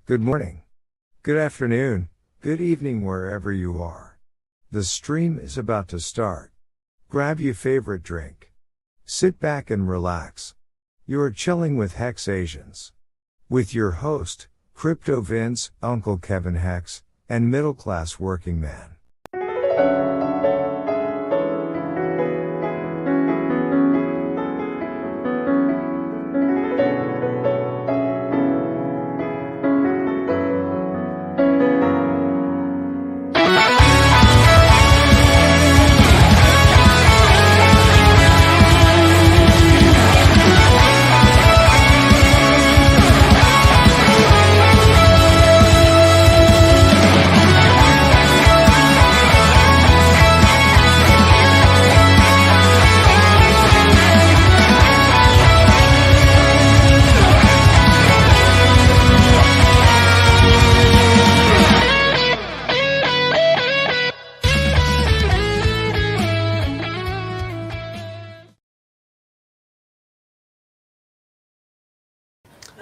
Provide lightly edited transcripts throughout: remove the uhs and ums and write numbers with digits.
Good morning, good afternoon, good evening wherever you are. The stream is about to start. Grab your favorite drink. Sit back and relax. You're chilling with HexAsians. With your host, Crypto Vince, Uncle Kevin Hex, and Middle Class Working Man.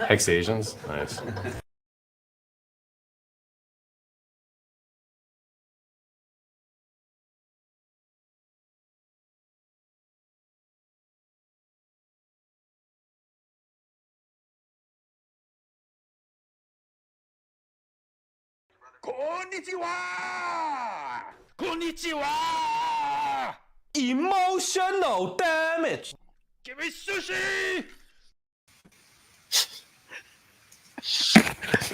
HexAsians? Nice. Konnichiwa! Konnichiwa! Emotional damage. Give me sushi!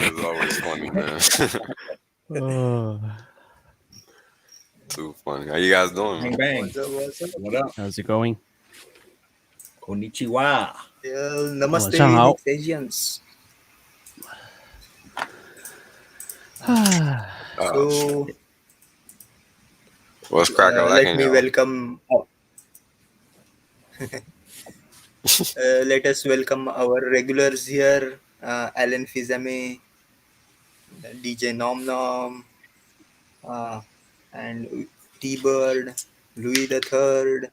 It was always funny, man. Too funny. How you guys doing, man? Bang. What's up? What up? How's it going? Konnichiwa. Namaste, 晚上好。 HexAsians. Oh, So, what's cracking? let me welcome. Let us welcome our regulars here: Alan Fizame, DJ Nom Nom, and T-Bird, Louis the Third.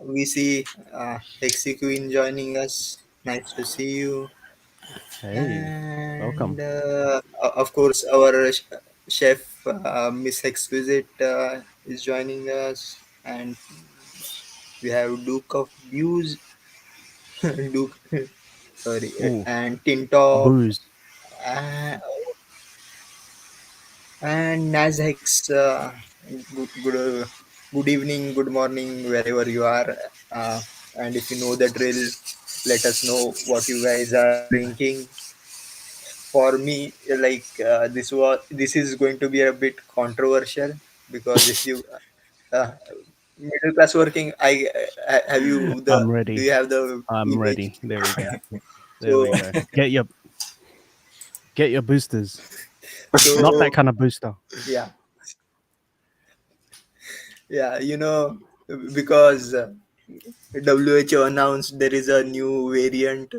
We see Hexi Queen joining us. Nice to see you. Hey, And welcome. of course, our chef, Miss Exquisite, is joining us, and we have Duke of Views, Duke, sorry, Ooh, and Tintop, booze. and Nazhex. Good evening, good morning, wherever you are. And if you know the drill, let us know what you guys are drinking. For me, like this is going to be a bit controversial, because if you middle class working, have you the I'm ready. do you have the I'm image? ready. There we go. There we So, go. Get your boosters. so Not that kind of booster. yeah, because WHO announced there is a new variant.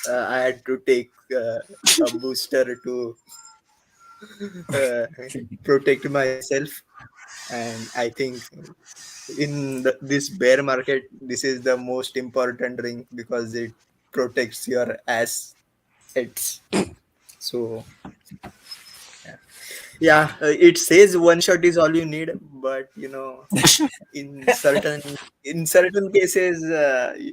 I had to take a booster to protect myself, and I think in this bear market, this is the most important drink because it protects your ass heads. So it says one shot is all you need, but in certain cases,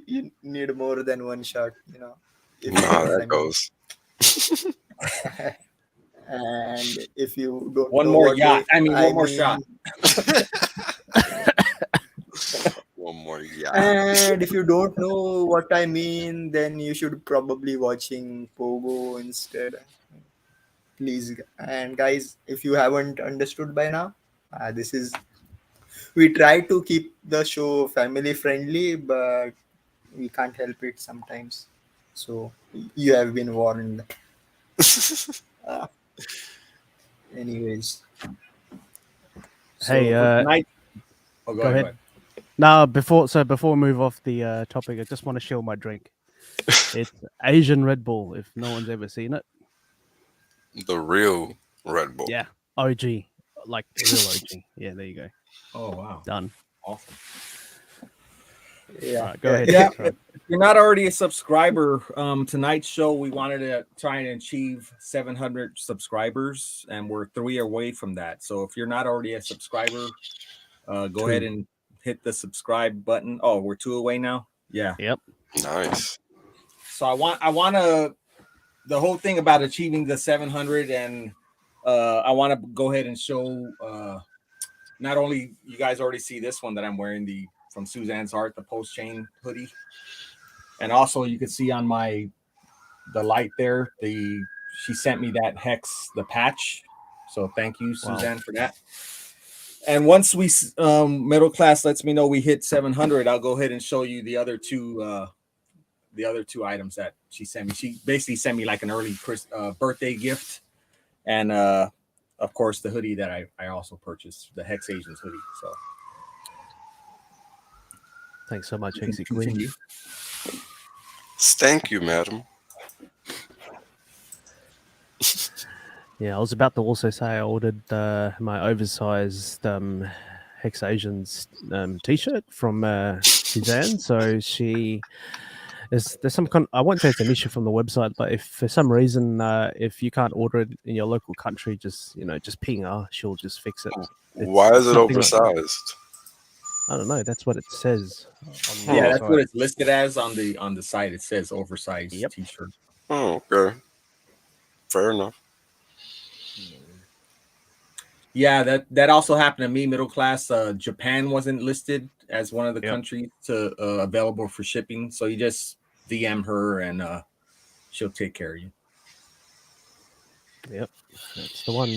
you need more than one shot. If you know you how know what that I mean. goes. And if you don't One know more what yacht. I mean, I one more mean, shot. One more, yeah. and if you don't know what I mean, then you should probably watching Pogo instead. Please. And guys, if you haven't understood by now, this is we try to keep the show family friendly, but we can't help it sometimes. So you have been warned. Anyways, Hey, Tonight. Oh, go ahead. Now, before we move off the topic, I just want to show my drink. It's Asian Red Bull. If no one's ever seen it, The real Red Bull. yeah, OG, like real OG. Yeah, there you go. Oh, wow. Done. Awesome. Yeah. Go ahead. Yeah. Sorry. If you're not already a subscriber, tonight's show we wanted to try and achieve 700 subscribers, and we're 3 away from that. So if you're not already a subscriber, go ahead and hit the subscribe button. Oh, we're 2 away now. Yeah. Yep. Nice. So I want to the whole thing about achieving the 700, and I want to go ahead and show not only you guys already see this one that I'm wearing, the from Suzanne's Art, the post chain hoodie, and also you can see on the light there, she sent me that Hex, the patch. So thank you, Suzanne, for that. And once we middle class lets me know we hit 700, I'll go ahead and show you the other two items that she sent me. She basically sent me like an early birthday gift, and of course the hoodie that I also purchased, the HexAsians hoodie. So Thanks so much, Hexy continue. Queen. Thank you, madam. Yeah, I was about to also say I ordered my oversized HexAsians t-shirt from Suzanne. So there's some I won't say it's an issue from the website, but if for some reason if you can't order it in your local country, just ping her, she'll just fix it. Why is it something oversized? I don't know. That's what it says. On Yeah, the that's site. what it's listed as on the site. It says oversized t-shirt. Oh, okay. Fair enough. Yeah, that also happened to me. Middle class. Japan wasn't listed as one of the countries to available for shipping, so you just DM her and she'll take care of you. Yep, that's the one.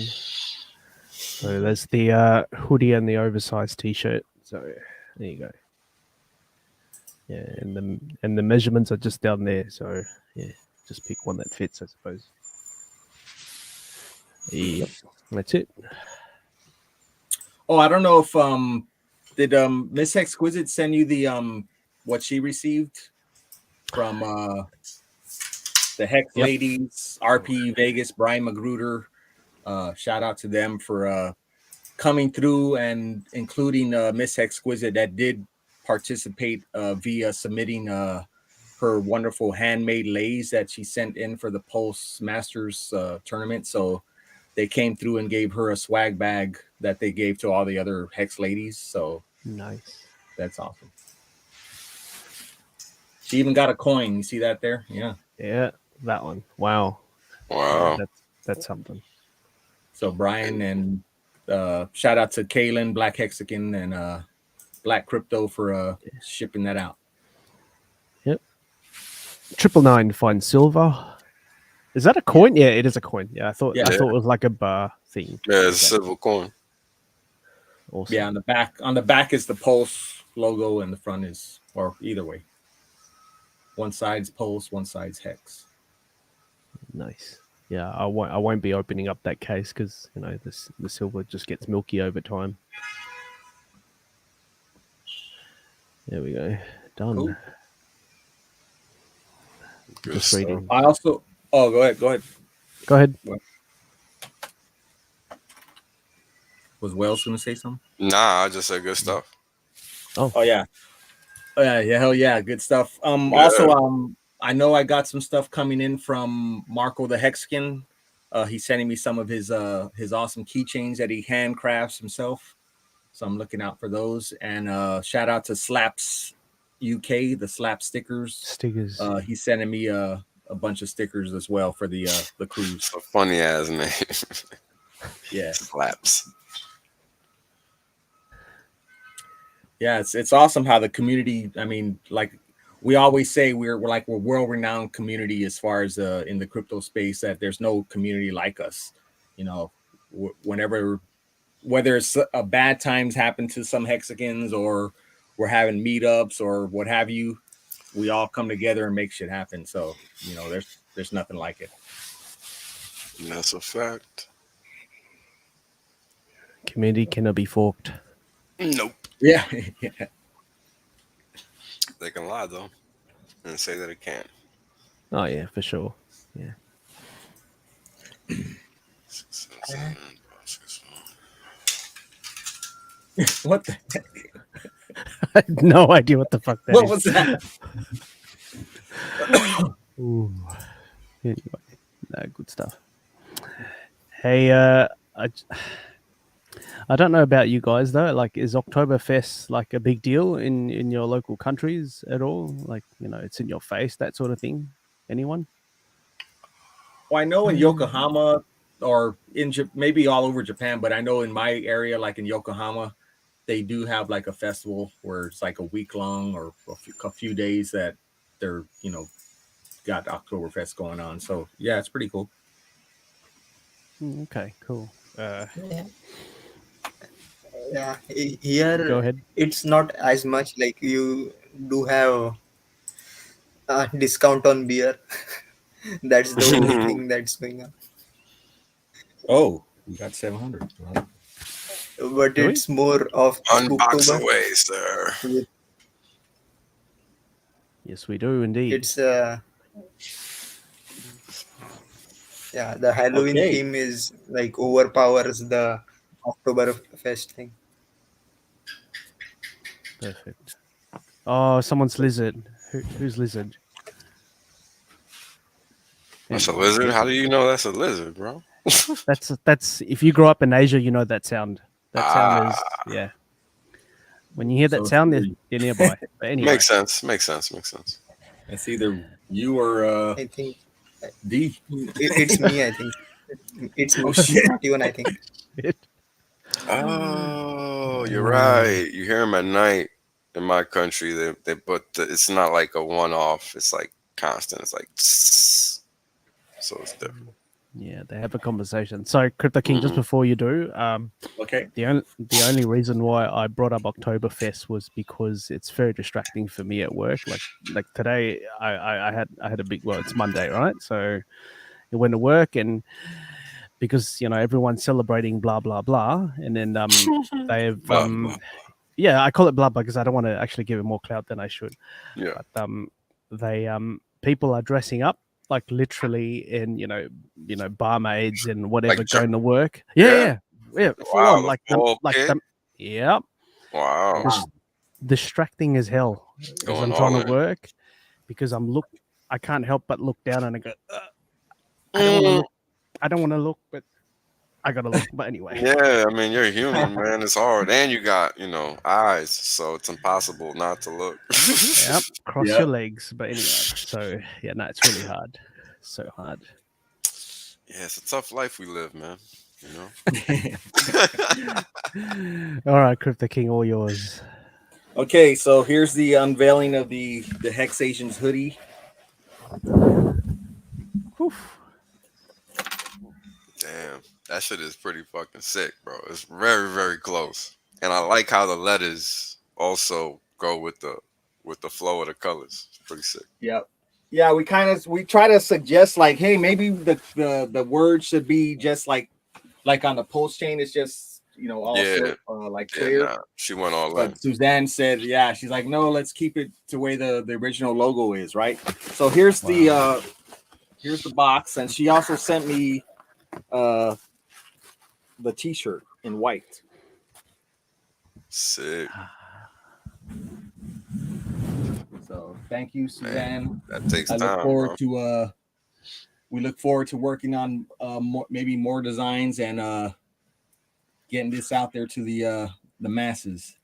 So there's the hoodie and the oversized t-shirt. So there you go. Yeah, and the measurements are just down there. So yeah, just pick one that fits, I suppose. Yep, that's it. Oh, I don't know if did Miss Exquisite send you the what she received from the Hex Ladies, RP Vegas, Brian Magruder. Shout out to them for coming through and including Miss Exquisite that did participate via submitting her wonderful handmade lays that she sent in for the Pulse Masters tournament. So they came through and gave her a swag bag that they gave to all the other Hex ladies. So nice. That's awesome. She even got a coin. You see that there? Yeah. Yeah, that one. Wow. Wow. Yeah, that's something. So Brian and shout out to Kaylin, Black Hexican, and Black Crypto for shipping that out. Yep. 999 fine silver. Is that a coin? Yeah, it is a coin. Yeah, I thought it was like a bar thing. Yeah, it's a silver coin. Awesome. Yeah, on the back is the Pulse logo, and the front is, or either way. One side's Pulse, one side's Hex. Nice. Yeah, I won't be opening up that case because the silver just gets milky over time. There we go. Done. Cool. Just reading. I also. Oh, go ahead. Go ahead. Was Wells going to say something? Nah, I just said good stuff. Oh yeah. Hell yeah, good stuff. Also, I know I got some stuff coming in from Marco the Hexican. He's sending me some of his awesome keychains that he handcrafts himself. So I'm looking out for those. And shout out to Slaps UK, the Slap stickers. He's sending me a bunch of stickers as well for the cruise. It's a funny ass name. Yeah. Slaps. Yeah, it's awesome how the community, I mean, like we always say we're world-renowned community as far as in the crypto space, that there's no community like us. Whether it's a bad times happen to some Hexicans or we're having meetups or what have you, we all come together and make shit happen. So, there's nothing like it. And that's a fact. Community cannot be forked. Nope. Yeah. They can lie though and say that it can't. Oh yeah, for sure. Yeah. What the heck? had no idea what the fuck that What is. was that? Ooh. Anyway, no, good stuff. Hey, I don't know about you guys though. Like, is Oktoberfest like a big deal in your local countries at all? Like, it's in your face, that sort of thing. Anyone? Well, I know in Yokohama or maybe all over Japan, but I know in my area, like in Yokohama, they do have like a festival where it's like a week long or a few days that they're got Oktoberfest going on. So yeah, it's pretty cool. Okay, cool. Yeah, here Go ahead. it's not as much. Like you do have a discount on beer. That's the only thing that's going on. Oh, we got 700. But Do we? it's more of Unbox October. away, sir. Yes, we do indeed. It's yeah, the Halloween Okay. theme is like overpowers the Oktoberfest thing. Perfect. Oh, someone's lizard. Who's lizard? That's a Anyway, lizard? How do you know that's a lizard, bro? That's if you grow up in Asia, you know that sound. That sound is yeah. When you hear that So sound, it's they're nearby. But anyway, Makes sense. Makes sense. Makes sense. It's either you or I think D. it's me. I think it's Oh, shit. not even. I think Oh, you're right. You hear them at night in my country. But it's not like a one-off. It's like constant. It's like, tss. So it's different. yeah, they have a conversation. So, Crypto King, just before you do, Okay. the only reason why I brought up Oktoberfest was because it's very distracting for me at work. Like today, I had a big it's Monday, right? So I went to work and because everyone's celebrating blah blah blah, and then they've Blah, blah. yeah, I call it blah blah because I don't want to actually give it more clout than I should. Yeah. But they people are dressing up like literally in barmaids and whatever Like going to work. Yeah? Yeah, full Wow, on the like full kit? yeah, Wow. distracting as hell as Going I'm all trying to in. work because I can't help but look down and I go I don't want to look, but I gotta look. But anyway, Yeah, I mean, you're human, man. It's hard. And you got, eyes. So it's impossible not to look. yep, cross Yep. your legs. But anyway, so yeah, no, it's really hard, so hard. Yeah, it's a tough life we live, man. All right, Crypto King, all yours. Okay, so here's the unveiling of the HexAsians hoodie. Oof. Damn, that shit is pretty fucking sick, bro. It's very, very close. And I like how the letters also go with the flow of the colors. It's pretty sick. Yep. Yeah, we try to suggest like, hey, maybe the word should be just like on the post chain. It's just like clear. Nah, she went all in. But Suzanne said, yeah, she's like, no, let's keep it the way the original logo is, right? So here's the box, and she also sent me the t-shirt in white. Sick. So thank you, Suzanne. That takes I time. look forward Bro. to we look forward to working on maybe more designs and getting this out there to the masses.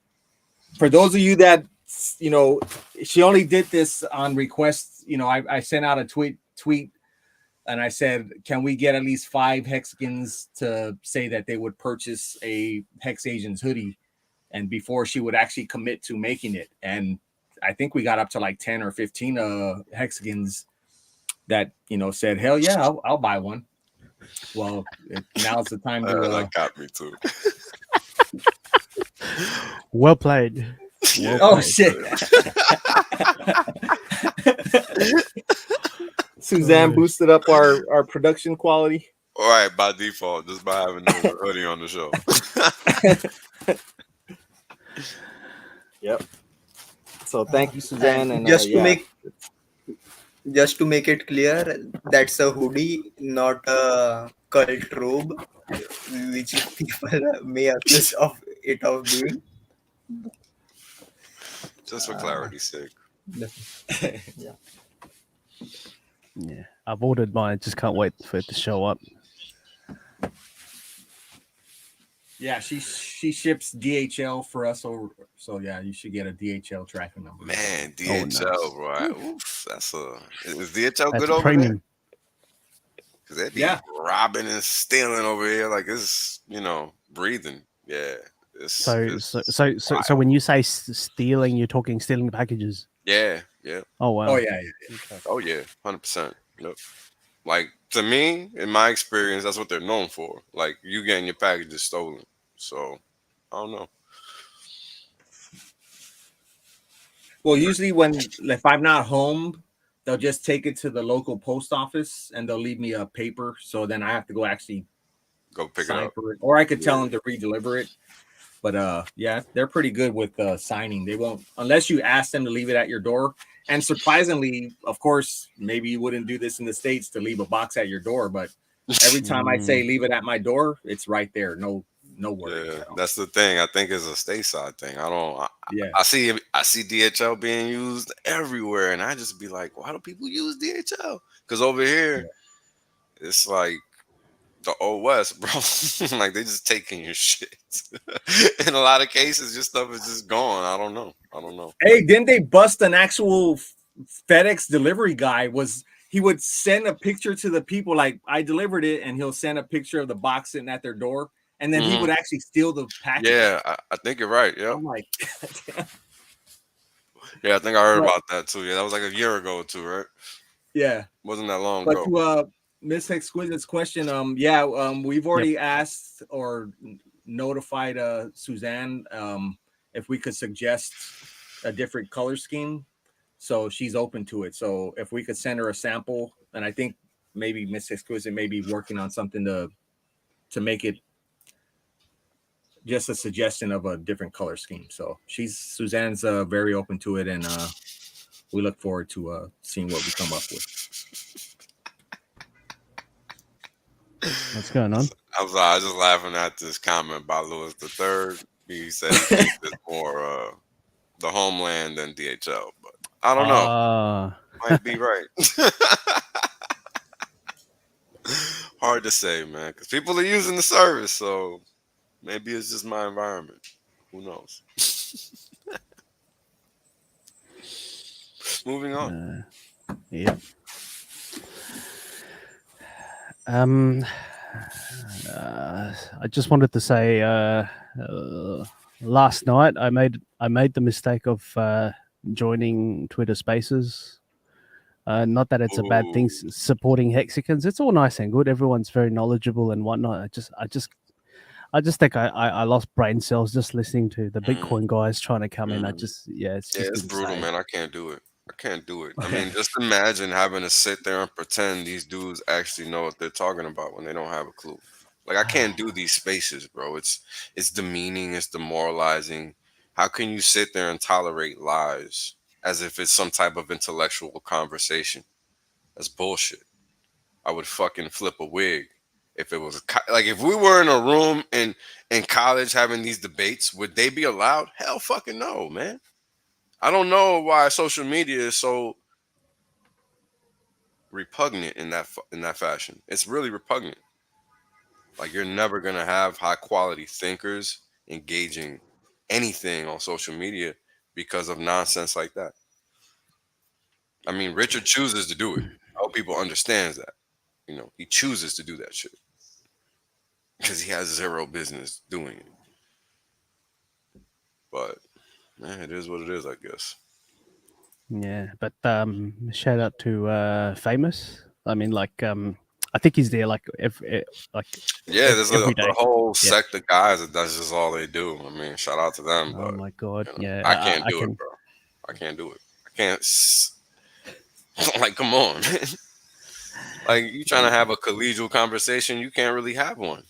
For those of you that she only did this on request. I sent out a tweet and I said, can we get at least 5 Hexicans to say that they would purchase a HexAsians hoodie, and before she would actually commit to making it. And I think we got up to like 10 or 15 Hexicans that said, hell yeah, I'll buy one. Well, now's the time to that got me too. Well played. Yeah. Oh shit. Suzanne boosted up our production quality. All right, by default, just by having the hoodie on the show. Yep. So thank you, Suzanne. And just to make it clear, that's a hoodie, not a cult robe, which people may accuse of being. Just for clarity's sake. Yeah. Yeah, I've ordered mine. Just can't wait for it to show up. Yeah, she ships DHL for us over. So yeah, you should get a DHL tracking number. Man, Oh, DHL, nice. bro. Oof, is DHL That's good over premium. there? Because they be Yeah. robbing and stealing over here like it's, breathing. Yeah. So when you say stealing, you're talking stealing packages. Yeah. Oh wow. Oh yeah. Okay. Oh yeah, 100%. Yep. Like to me, in my experience, that's what they're known for. Like you getting your packages stolen. So I don't know. Well, usually if I'm not home, they'll just take it to the local post office and they'll leave me a paper. So then I have to go actually Go pick it sign up. for it, or I could tell them to re-deliver it. But yeah, they're pretty good with signing. They won't unless you ask them to leave it at your door. And surprisingly, of course, maybe you wouldn't do this in the States to leave a box at your door, but every time I say leave it at my door, it's right there. No worries. Yeah, that's the thing. I think it's a stateside thing. I see DHL being used everywhere, and I just be like, why do people use DHL? Because over here, it's like the old west, bro. Like they just taking your shit. In a lot of cases, your stuff is just gone. I don't know. Hey, didn't they bust an actual FedEx delivery guy? He would send a picture to the people like I delivered it, and he'll send a picture of the box sitting at their door, and then he would actually steal the package. Yeah, I think you're right. Yeah. I'm like, yeah, I think I heard about that too. Yeah, that was like a year ago too, right? Yeah, wasn't that long but ago. To Miss Exquisite's question, we've already asked or notified Suzanne if we could suggest a different color scheme, so she's open to it. So if we could send her a sample, and I think maybe Miss Exquisite may be working on something to make it just a suggestion of a different color scheme. So Suzanne's very open to it, and we look forward to seeing what we come up with. What's going on? I was just laughing at this comment by Louis III. He said he thinks it's more the homeland than DHL, but I don't know. Might be right. Hard to say, man, because people are using the service, so maybe it's just my environment. Who knows? Moving on. Yeah. I just wanted to say, last night I made the mistake of joining Twitter Spaces. Not that it's a bad thing supporting Hexicans. It's all nice and good. Everyone's very knowledgeable and whatnot. I just think I lost brain cells just listening to the Bitcoin guys trying to come in. It's brutal, man. I can't do it. I mean, just imagine having to sit there and pretend these dudes actually know what they're talking about when they don't have a clue. Like I can't do these spaces, bro. It's demeaning, it's demoralizing. How can you sit there and tolerate lies as if it's some type of intellectual conversation? That's bullshit. I would fucking flip a wig if it was like if we were in a room in college having these debates. Would they be allowed? Hell, fucking no, man. I don't know why social media is so repugnant in that fashion. It's really repugnant. Like you're never gonna have high quality thinkers engaging anything on social media because of nonsense like that. I mean, Richard chooses to do it. I hope people understands that. He chooses to do that shit because he has zero business doing it. But man, it is what it is, I guess. Yeah, but shout out to Famous. I mean, I think he's there there's a whole sect of guys that's just all they do. I mean, shout out to them. Oh but, my god, yeah, I can't do it, bro. I can't do it. I can't. Like, come on, man. Like you trying to have a collegial conversation, you can't really have one.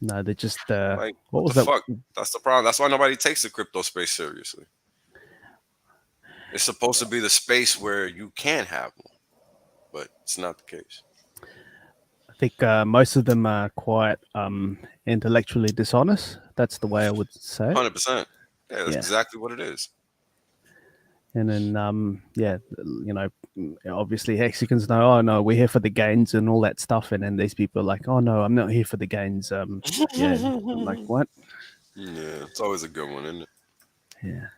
No, they're just like what the fuck? That's the problem. That's why nobody takes the crypto space seriously. It's supposed to be the space where you can have one, but it's not the case. I think most of them are quite intellectually dishonest. That's the way I would say. 100%. Yeah, that's exactly what it is. And then, yeah, you know, obviously Hexicans know, oh no, we're here for the gains and all that stuff. And then these people are like, oh no, I'm not here for the gains. Yeah, I'm like, what? Yeah, it's always a good one, isn't it? Yeah.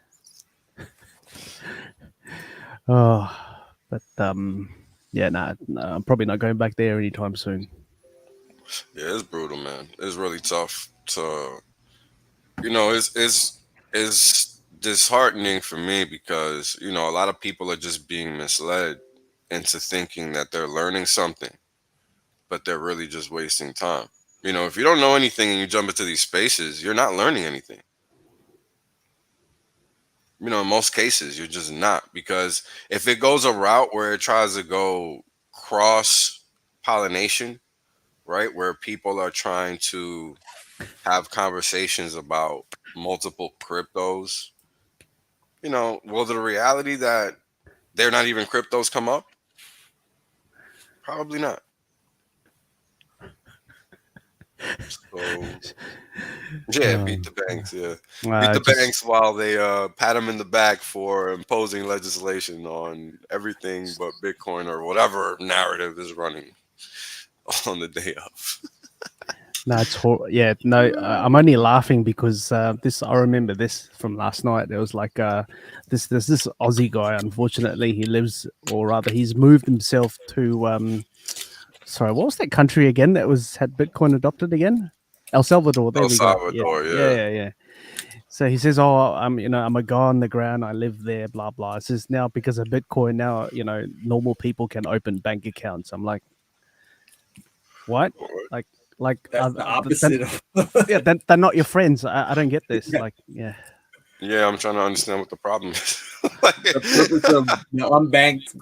Oh, but yeah, nah, I'm probably not going back there anytime soon. Yeah, it's brutal, man. It's really tough to, it's disheartening for me because a lot of people are just being misled into thinking that they're learning something, but they're really just wasting time. If you don't know anything and you jump into these spaces, you're not learning anything. In most cases, you're just not, because if it goes a route where it tries to go cross pollination, right, where people are trying to have conversations about multiple cryptos, will the reality that they're not even cryptos come up? Probably not. So yeah, beat the banks. Yeah, beat the banks while they pat them in the back for imposing legislation on everything but Bitcoin or whatever narrative is running on the day of. No, yeah, no, I'm only laughing because I remember this from last night. There was like this Aussie guy. Unfortunately, he lives, or rather, he's moved himself to sorry, what was that country again that had Bitcoin adopted again? El Salvador. There El we go. Salvador, Yeah. So he says, "Oh, I'm a guy on the ground. I live there. Blah blah." It says now because of Bitcoin, now normal people can open bank accounts. I'm like, what? Like That's the opposite of yeah, they're not your friends. I don't get this. Like, yeah. Yeah, I'm trying to understand what the problem is. The purpose of the unbanked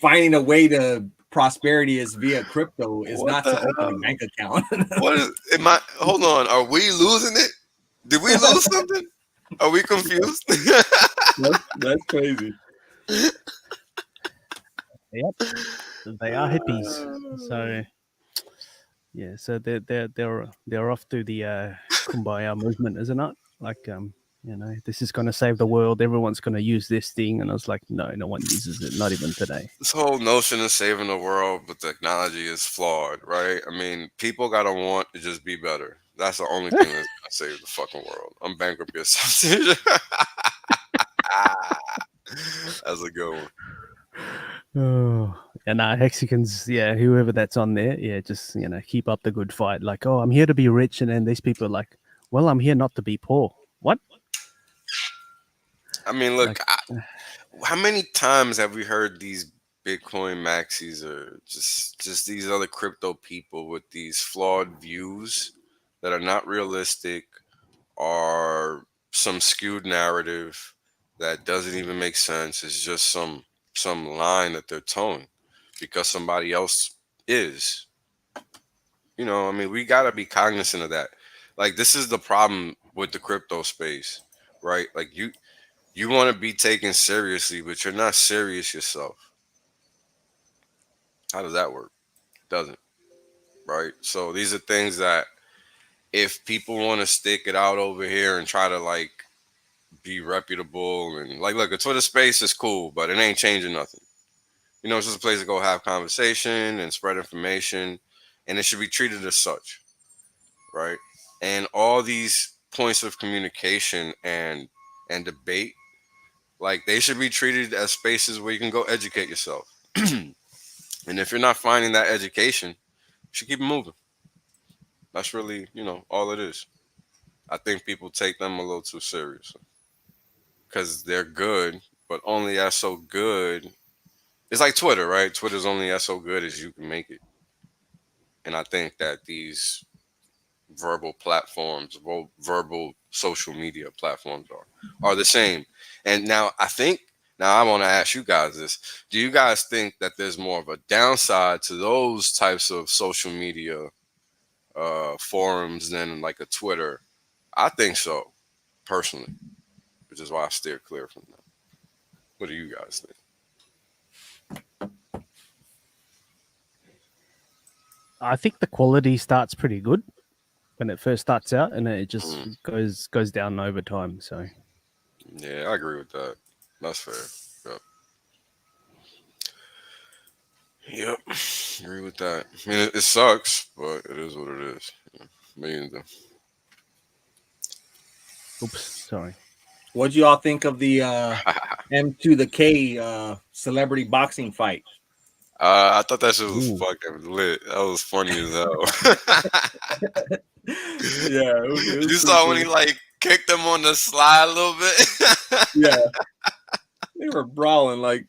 finding a way to prosperity is via crypto is not to open a bank account. Hold on, are we losing it? Did we lose something? Are we confused? That's crazy. Yep, they are hippies. So yeah, so they're off to the Kumbaya movement, isn't it? Like this is going to save the world. Everyone's going to use this thing, and I was like, no one uses it, not even today. This whole notion of saving the world with technology is flawed, right? I mean, people gotta want to just be better. That's the only thing that's gonna save the fucking world. I'm bankrupt yourself. That's a good one. Oh, and Hexicans, yeah, whoever that's on there, yeah, just keep up the good fight. Like, oh, I'm here to be rich, and then these people are like, well, I'm here not to be poor. What? I mean, look, how many times have we heard these Bitcoin maxis or just these other crypto people with these flawed views that are not realistic, or some skewed narrative that doesn't even make sense? It's just some line that they're towing because somebody else is. I mean, we got to be cognizant of that. Like, this is the problem with the crypto space, right? Like, you want to be taken seriously, but you're not serious yourself. How does that work? Doesn't, right? So these are things that if people want to stick it out over here and try to like be reputable and like, look, a Twitter space is cool, but it ain't changing nothing. It's just a place to go have conversation and spread information, and it should be treated as such, right? And all these points of communication and debate, like, they should be treated as spaces where you can go educate yourself. And if you're not finding that education, you should keep it moving. That's really, all it is. I think people take them a little too seriously because they're good, but only as so good. It's like Twitter, right? Twitter's only as so good as you can make it. And I think that these verbal platforms, verbal social media platforms are the same. And now I want to ask you guys this. Do you guys think that there's more of a downside to those types of social media forums than like a Twitter? I think so, personally, which is why I steer clear from them. What do you guys think? I think the quality starts pretty good when it first starts out, and it just goes down over time. So yeah, I agree with that. That's fair. Yep. Agree with that. I mean, it sucks, but it is what it is. Oops, sorry. What do y'all think of the M to the K celebrity boxing fight? I thought that shit was Ooh. fucking lit. That was funny as hell. Yeah, it was You saw when he like kicked him on the slide a little bit. Yeah, they were brawling like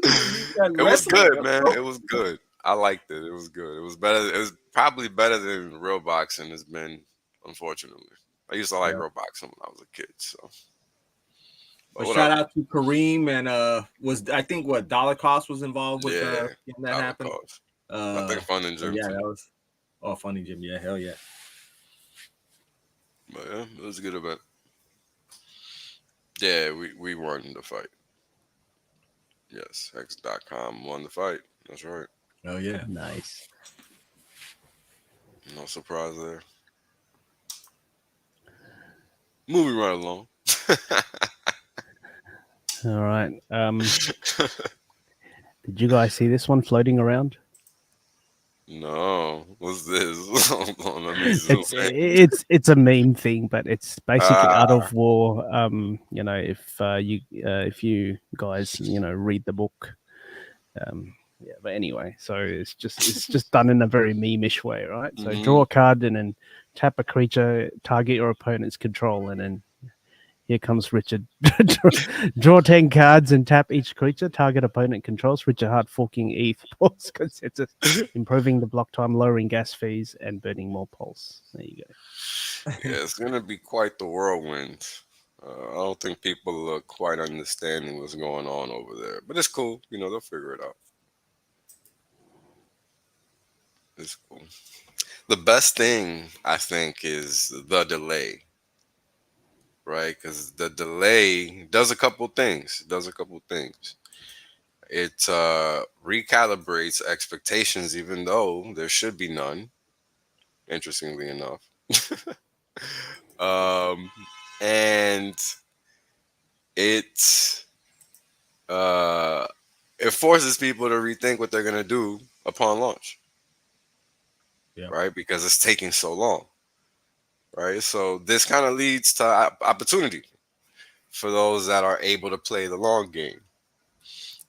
It was good, man. It was good. I liked it. It was good. It was better. It was probably better than real boxing has been. Unfortunately, I used to like real boxing when I was a kid. So, but shout out to Kareem and was I think what Dolocaust was involved with that happened. I think Fun and Jim. Yeah, that was Funny Jim. Yeah, hell yeah. But yeah, it was a good event. Yeah, we won the fight. Yes, Hex.com won the fight. That's right. Oh yeah, nice. No surprise there. Moving right along. All right. Did you guys see this one floating around? No, what's this? Hold on, let me zoom in. It's a meme thing, but it's basically Art of War. You know, if you guys read the book, yeah. But anyway, so it's just done in a very meme-ish way, right? So draw a card and then tap a creature, target your opponent's control, and then here comes Richard. Draw 10 cards and tap each creature. Target opponent controls. Richard Hart forking ETH pulse consensus, improving the block time, lowering gas fees, and burning more pulse. There you go. Yeah, it's gonna be quite the whirlwind. I don't think people are quite understanding what's going on over there, but it's cool. They'll figure it out. It's cool. The best thing I think is the delay. Right, because the delay does a couple things. It recalibrates expectations, even though there should be none. Interestingly enough, and it forces people to rethink what they're gonna do upon launch. Yeah. Right, because it's taking so long. Right, so this kind of leads to opportunity for those that are able to play the long game.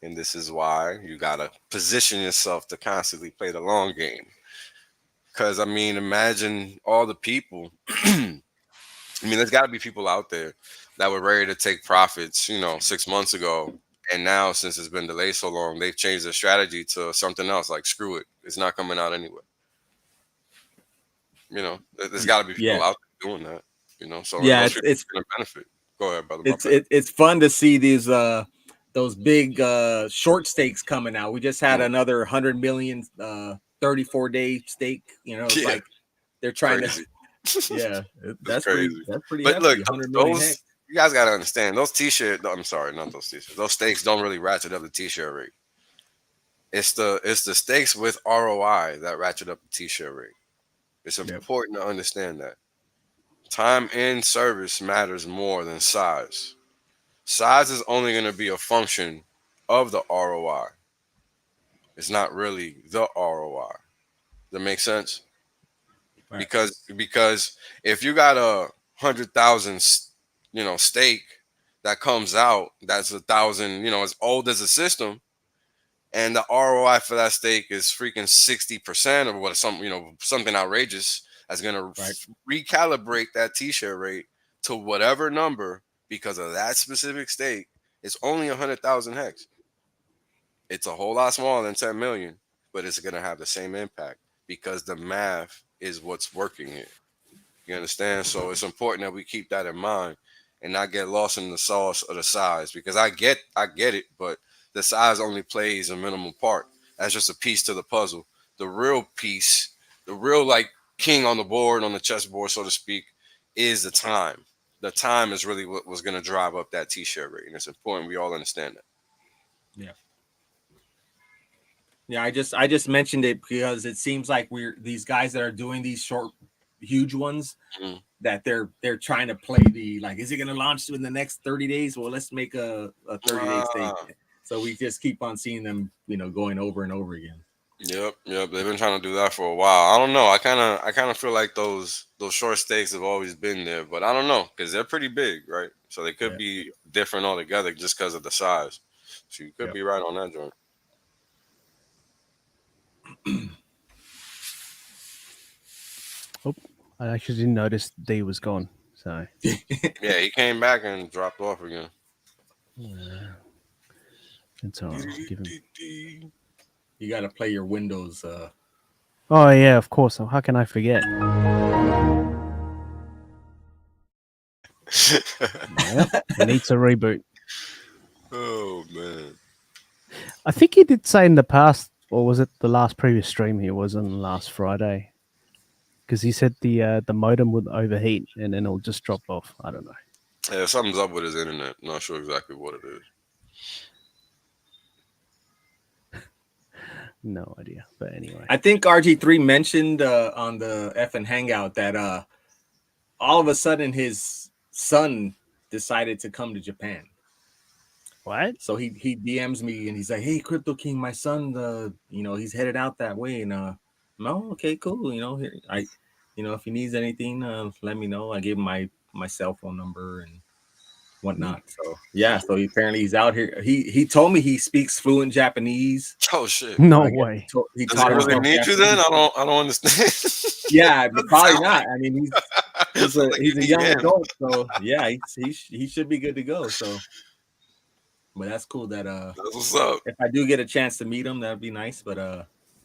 And this is why you got to position yourself to constantly play the long game. Because, I mean, imagine all the people. I mean, there's got to be people out there that were ready to take profits, 6 months ago. And now, since it's been delayed so long, they've changed their strategy to something else. Like, screw it. It's not coming out anyway. There's got to be people out there doing that. So it's going to benefit. Go ahead, brother. It's fun to see these those big short stakes coming out. We just had another 100 million 34-day stake. It's like they're trying crazy. To. Yeah, that's crazy. That's pretty. But hefty, look, you guys got to understand those t-shirts. I'm sorry, not those t-shirts. Those stakes don't really ratchet up the t-shirt rate. It's the stakes with ROI that ratchet up the t-shirt rate. It's important to understand that. Time in service matters more than size. Size is only going to be a function of the ROI. It's not really the ROI. Does that make sense? Right. Because if you got a 100,000, stake that comes out, that's 1,000, as old as a system, and the ROI for that stake is freaking 60% or what, something outrageous. That's going to recalibrate that t-shirt rate to whatever number because of that specific stake. It's only 100,000 hex. It's a whole lot smaller than 10 million, but it's going to have the same impact because the math is what's working here. You understand? So it's important that we keep that in mind and not get lost in the sauce of the size, because I get it, but the size only plays a minimal part. That's just a piece to the puzzle. The real piece, the real king on the board, on the chessboard, so to speak, is the time. The time is really what was going to drive up that t-shirt rate, and it's important we all understand that. Yeah, I just mentioned it because it seems like these guys that are doing these huge ones Mhm. that they're trying to play the like, is it going to launch in the next 30 days? Well, let's make a 30-day state. Ah, So we just keep on seeing them, going over and over again. yep, yep. They've been trying to do that for a while. I don't know. I kind of feel like those short stakes have always been there, but I don't know because they're pretty big, right? So they could Yeah. be different altogether just because of the size. So you could Yep. be right on that joint. Oh, I actually didn't notice D was gone. So Yeah, he came back and dropped off again. it's all right. I'll give him. You got to play your Windows. Oh yeah, of course. How can I forget? Yep, it needs a reboot. Oh man. I think he did say in the past, or was it the last previous stream he was on last Friday? Because he said the modem would overheat and then it'll just drop off. I don't know. Yeah, something's up with his internet. Not sure exactly what it is. No idea. But anyway, I think RG3 mentioned on the FN Hangout that all of a sudden his son decided to come to Japan. what? So he DMs me and he's like, "Hey, Crypto King, my son, he's headed out that way." And no, okay, cool. Here, if he needs anything, let me know. I gave him my cell phone number and whatnot. So yeah, so he's out here. He told me he speaks fluent Japanese. Oh shit. No I guess way. he Does taught he really himself need you Japanese. then? I don't understand. Yeah, probably Sound not. I mean, he's Sounds like a you need young him. adult, so yeah, he should be good to go. So, but that's cool that That's what's up. if I do get a chance to meet him, that'd be nice. But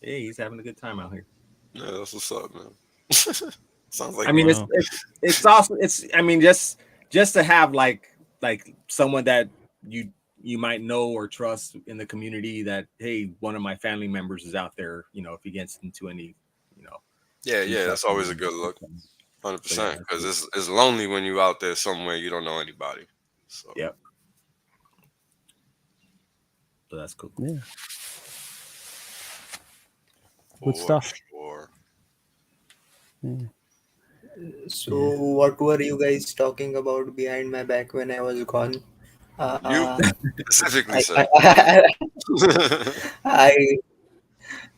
hey, he's having a good time out here. Yeah, that's what's up, man. Sounds like I mean, Wow. it's also I mean, just to have like someone that you might know or trust in the community that, hey, one of my family members is out there. If he gets into any, yeah, any that's trouble. always a good look. 100%. So, yeah, Because it's lonely when you out there somewhere you don't know anybody. So Yep. So that's cool. Yeah. for Good stuff. sure. So, what were you guys talking about behind my back when I was gone? You Uh, specifically I, said.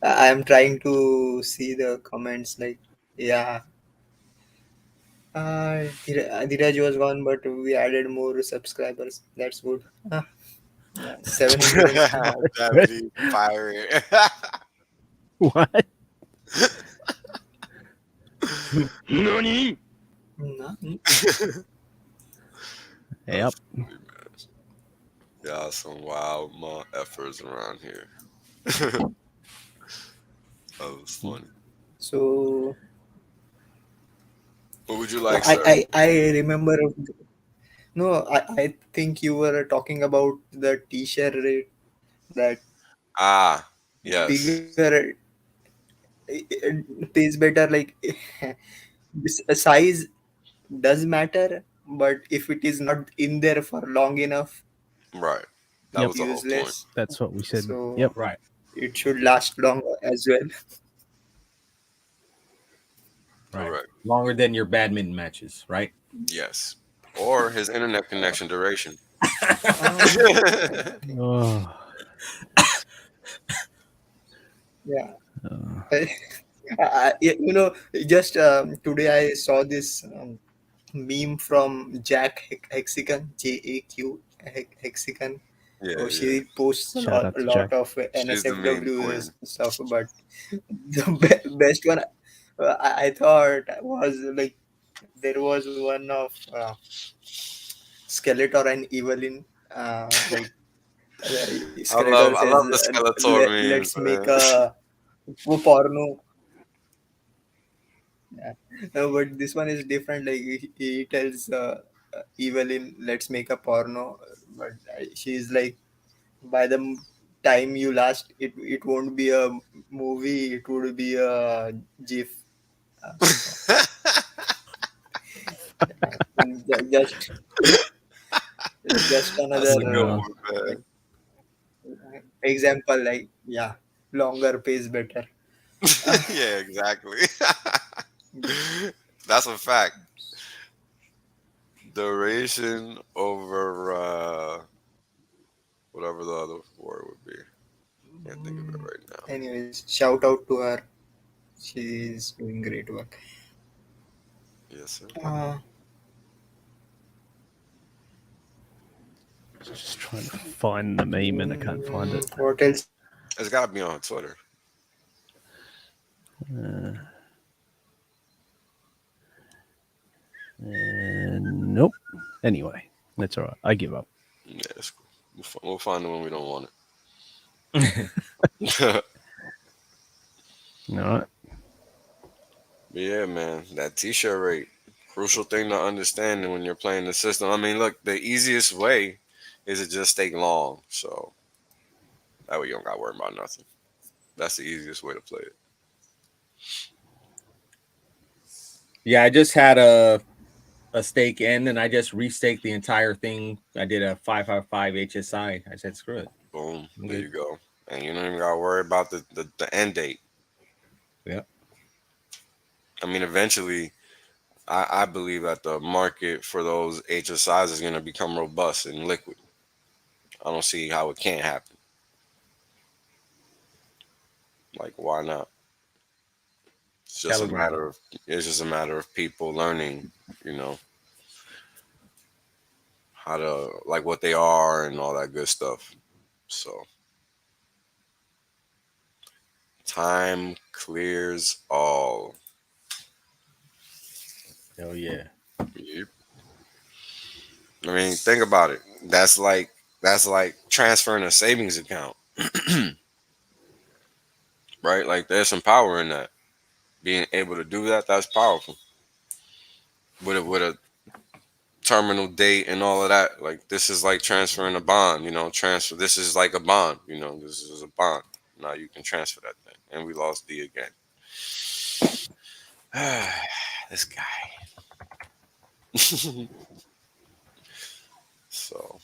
I am trying to see the comments. Like, yeah, Dheeraj was gone, but we added more subscribers. That's good. 700 and some. Japanese pirate. What? NANI? Yep. Y'all some wild efforts around here. That was funny. So What would you like, sir? I remember. No, I think you were talking about the t-shirt rate, that Ah, yes. bigger it pays better. Like this size does matter, but if it is not in there for long enough, Right. That Yep. was the whole point. useless. That's what we said. So Yep. Right. it should last long as well. Right. Correct. Longer than your badminton matches, right? Yes. Or his internet connection duration. Oh. Yeah. Just today I saw this meme from Jack Hexican, JAQ Hexican. Yeah, Oh, yeah. she posts a Shout out to lot Jack. of She's the meme NSFW queen. stuff, but the best one I thought was like, there was one of Skeletor and Evelyn, like Skeletor I says, love the Skeletor memes, let's make man. a porno. Yeah. No, but this one is different. Like he tells Evelyn, let's make a porno, but she's like, by the time you last, it won't be a movie, it would be a GIF. Just That's a another good one, man. example. Like, yeah, longer pays better. Yeah, exactly. That's a fact. Duration over whatever the other word would be. Can't think of it right now. Anyways, shout out to her. She's doing great work. Yes, sir. Just trying to find the meme and I can't find it. What else? It's got to be on Twitter. Nope. Anyway, that's all right. I give up. Yeah, it's cool. We'll find it when we don't want it. All right. But yeah, man, that t-shirt rate, crucial thing to understand when you're playing the system. I mean, look, the easiest way is to just stay long. So that way you don't got to worry about nothing. That's the easiest way to play it. Yeah, I just had a stake in, and I just restaked the entire thing. I did a 555 HSI. I said, screw it. Boom. There you go. And you don't even got to worry about the end date. Yeah. I mean, eventually, I believe that the market for those HSIs is going to become robust and liquid. I don't see how it can't happen. Like, why not? It's just a matter of people learning, you know, how to, like, what they are and all that good stuff. So time clears all. Hell yeah. Yep. I mean, think about it. That's like transferring a savings account. Right? Like, there's some power in that. Being able to do that, that's powerful. With a terminal date and all of that, like, this is like transferring a bond, you know, this is like a bond, you know, this is a bond. Now you can transfer that thing. And we lost D again. This guy. So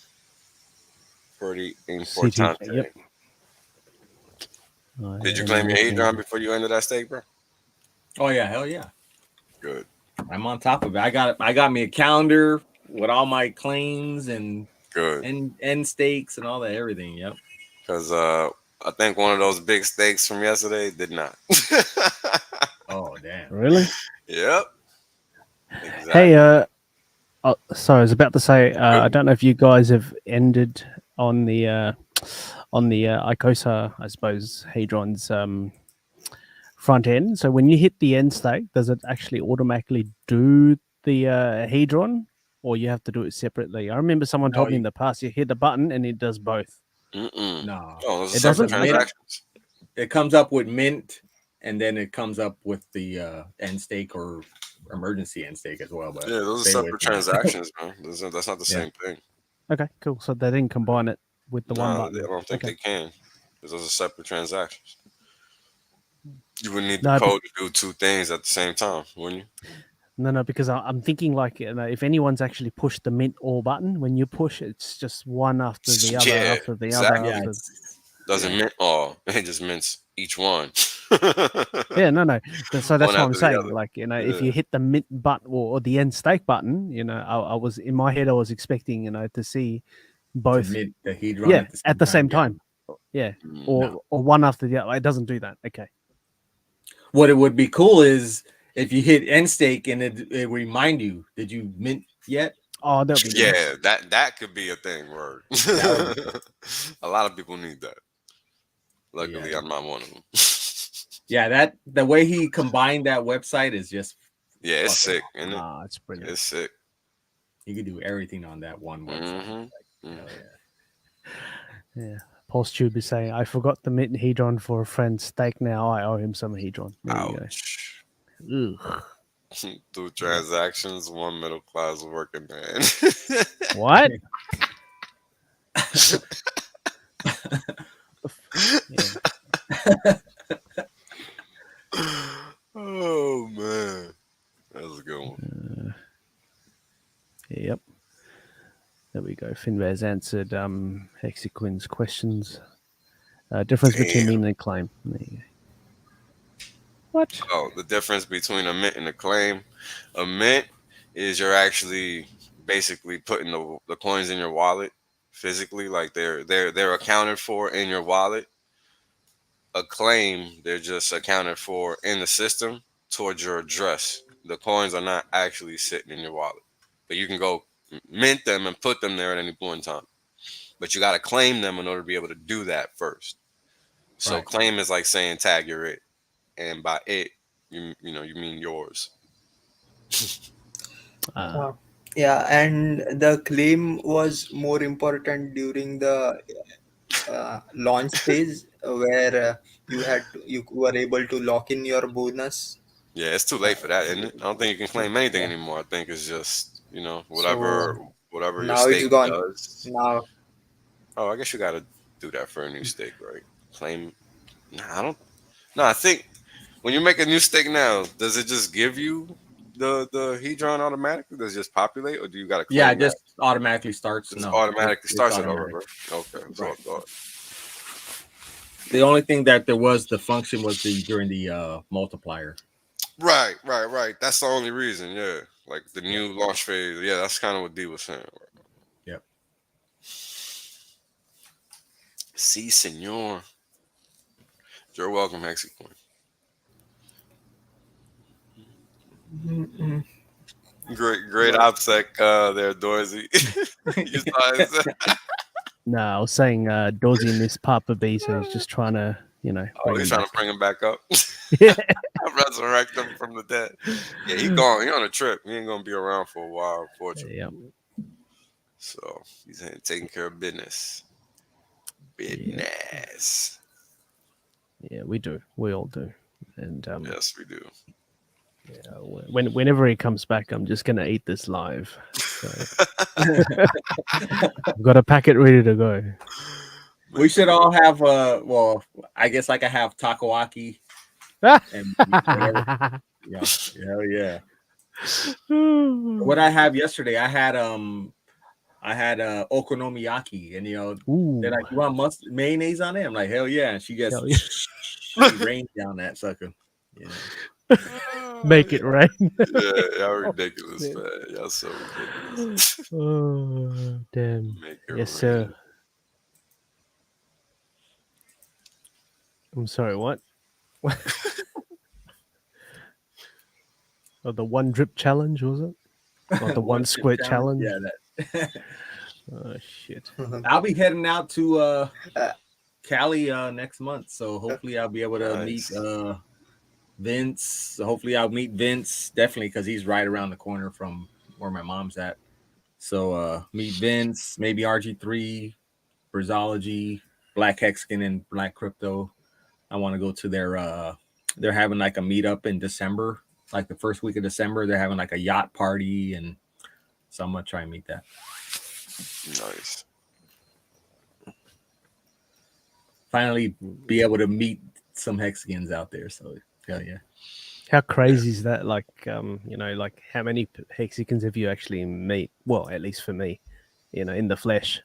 pretty important. Yep. Did you claim your Adron before you ended that stake, bro? Oh yeah, hell yeah. Good. I'm on top of it. I got me a calendar with all my claims and good end stakes and all that, everything. Yep. Because I think one of those big stakes from yesterday did not. Oh damn. Really? Yep. Exactly. Hey, sorry, I was about to say, I don't know if you guys have ended on the ICOSA, I suppose, Hadron's front end. So when you hit the end stake, does it actually automatically do the Hadron, or you have to do it separately? I remember someone told me in the past, you hit the button and it does both. No, oh, it doesn't. Transactions. It comes up with mint, and then it comes up with the end stake or emergency end stake as well. But yeah, those are separate transactions, man. That's not the same thing. Okay, cool. So they didn't combine it with the one button. I don't think they can, because those are separate transactions. You would need the code to do two things at the same time, wouldn't you? No, because I'm thinking, like, you know, if anyone's actually pushed the mint all button, when you push, it's just one after the other, after the other. Yeah, doesn't mint all; it just mints each one. Yeah, no. So that's what I'm saying. Like, you know, if you hit the mint button or the end stake button, you know, I was in my head, I was expecting, you know, to see both. The Hedron at the same time. Yeah, or one after the other. It doesn't do that. Okay. What it would be cool is if you hit end stake and it remind you, did you mint yet? Oh, that'd be nice. That could be a thing. Word. A lot of people need that. Luckily, I'm not one of them. Yeah, the way he combined that website is just it's sick, isn't it? It's brilliant. It's sick. You can do everything on that one website. Yeah. Pulse Tube is saying, I forgot the mint Hedron for a friend. Stake now. I owe him some Hedron. Ouch. Ugh. 2 transactions, 1 middle class working man. What? Oh man, that was a good one. Yep. There we go. Finvaz answered Hexiquin's questions. Difference between mean and claim. There you go. What? Oh, the difference between a mint and a claim. A mint is you're actually basically putting the coins in your wallet physically, like they're accounted for in your wallet. A claim, they're just accounted for in the system towards your address. The coins are not actually sitting in your wallet, but you can go mint them and put them there at any point in time. But you got to claim them in order to be able to do that first. So Right. claim is like saying tag you're it, and by it you mean yours. Uh, Yeah, and the claim was more important during the launch phase where you were able to lock in your bonus. Yeah, it's too late for that, isn't it? I don't think you can claim anything Yeah. anymore. I think it's just So whatever your now it's stake gone. does. Now, Oh, I guess you got to do that for a new stake, right? Claim. Nah, I don't. No, I think when you make a new stake now, does it just give you the hedron automatically? Does it just populate, or do you got to Yeah, claim it that? just automatically starts. It just No, automatically it's starts it over, automatic. bro. Okay, that's what I Right. thought. The only thing that there was the function was during the multiplier. Right. That's the only reason. Yeah, like the new launch phase. Yeah, that's kind of what D was saying. Yep. Si, senor. You're welcome, Hexacoin. Great OPSEC there, Dorsey. You saw it. no, I was saying Dorsey missed Papa B, so he's just trying to, Oh, bring he's him trying back. to bring him back up. Yeah. Resurrect him from the dead. Yeah, he gone. He on a trip. He ain't gonna be around for a while, unfortunately. Yeah. So he's taking care of business. Business. Yeah, we do. We all do. And Yes, we do. whenever he comes back, I'm just gonna eat this live. So. I've got a packet ready to go. We should all have well, I guess like I have takoyaki and whatever. Yeah, hell yeah. What I have yesterday, I had okonomiyaki, and Ooh, they're like, "You want mayonnaise on it?" I'm like, "Hell yeah!" And she gets hell yeah. she rained down that sucker. Yeah. Make it rain. Yeah, y'all ridiculous, man. Y'all so ridiculous. Oh, damn. Make it Yes, rain. sir. I'm sorry, what? Oh, the one drip challenge, was it? Or the one squirt challenge? Yeah, that. Oh, shit. I'll be heading out to Cali next month, so hopefully I'll be able to Nice. meet Vince. Hopefully I'll meet Vince, definitely, because he's right around the corner from where my mom's at. So meet Vince, maybe RG3, Brazology, Black Hexican, and Black Crypto. I want to go to they're having like a meetup in December, like the first week of December. They're having like a yacht party, and so I'm gonna try and meet that. Nice. Finally be able to meet some Hexicans out there. So hell yeah. How crazy is that? Like, like how many Hexicans have you actually met? Well, at least for me, in the flesh.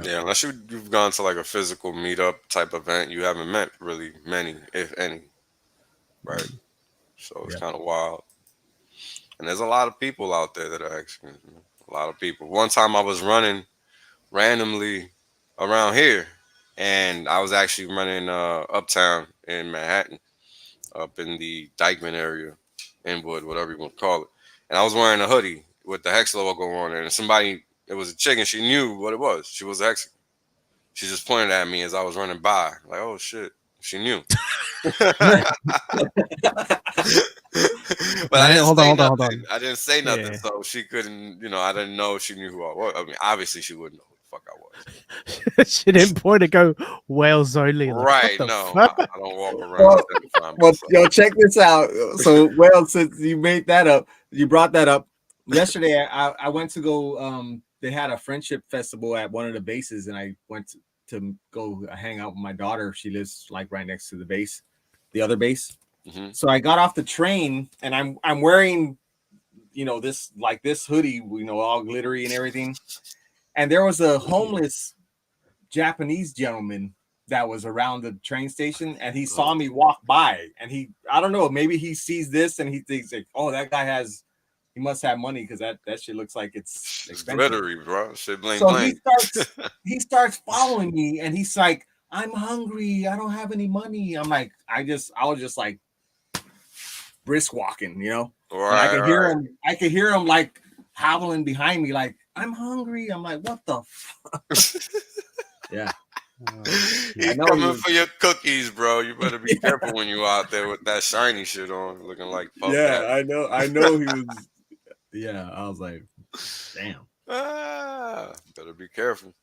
Yeah, unless you've gone to like a physical meetup type event, you haven't met really many, if any. Right. So it's kind of wild. And there's a lot of people out there that are Hexicans. A lot of people. One time I was running randomly around here, and I was actually running uptown in Manhattan, up in the Dykeman area, Inwood, whatever you want to call it. And I was wearing a hoodie with the Hex logo on it, and it was a chick, and she knew what it was. She was a Hexican. She just pointed at me as I was running by, like, "Oh shit!" She knew. But I didn't say nothing. I didn't say nothing, so she couldn't. I didn't know she knew who I was. I mean, obviously she wouldn't know who the fuck I was. She didn't point to go Wales only. Like, right? No, I don't walk around. Well, check this out. So, since you made that up, you brought that up. Yesterday, I went to go. They had a friendship festival at one of the bases, and I went to go hang out with my daughter. She lives like right next to the other base. Mm-hmm. So I got off the train, and I'm wearing, this hoodie, all glittery and everything. And there was a homeless Japanese gentleman that was around the train station, and he saw me walk by, and I don't know, maybe he sees this and he thinks like, oh, that guy he must have money because that shit looks like it's It's expensive. glittery, bro. Shit bling So bling. he starts following me, and he's like, I'm hungry, I don't have any money. I'm like, I was just like brisk walking, and I could hear him like howling behind me, like, I'm hungry. I'm like, what the fuck? Yeah. He's coming for your cookies, bro. You better be careful when you out there with that shiny shit on, looking like Puff Daddy. I know he was. Yeah, I was like, damn. Better be careful.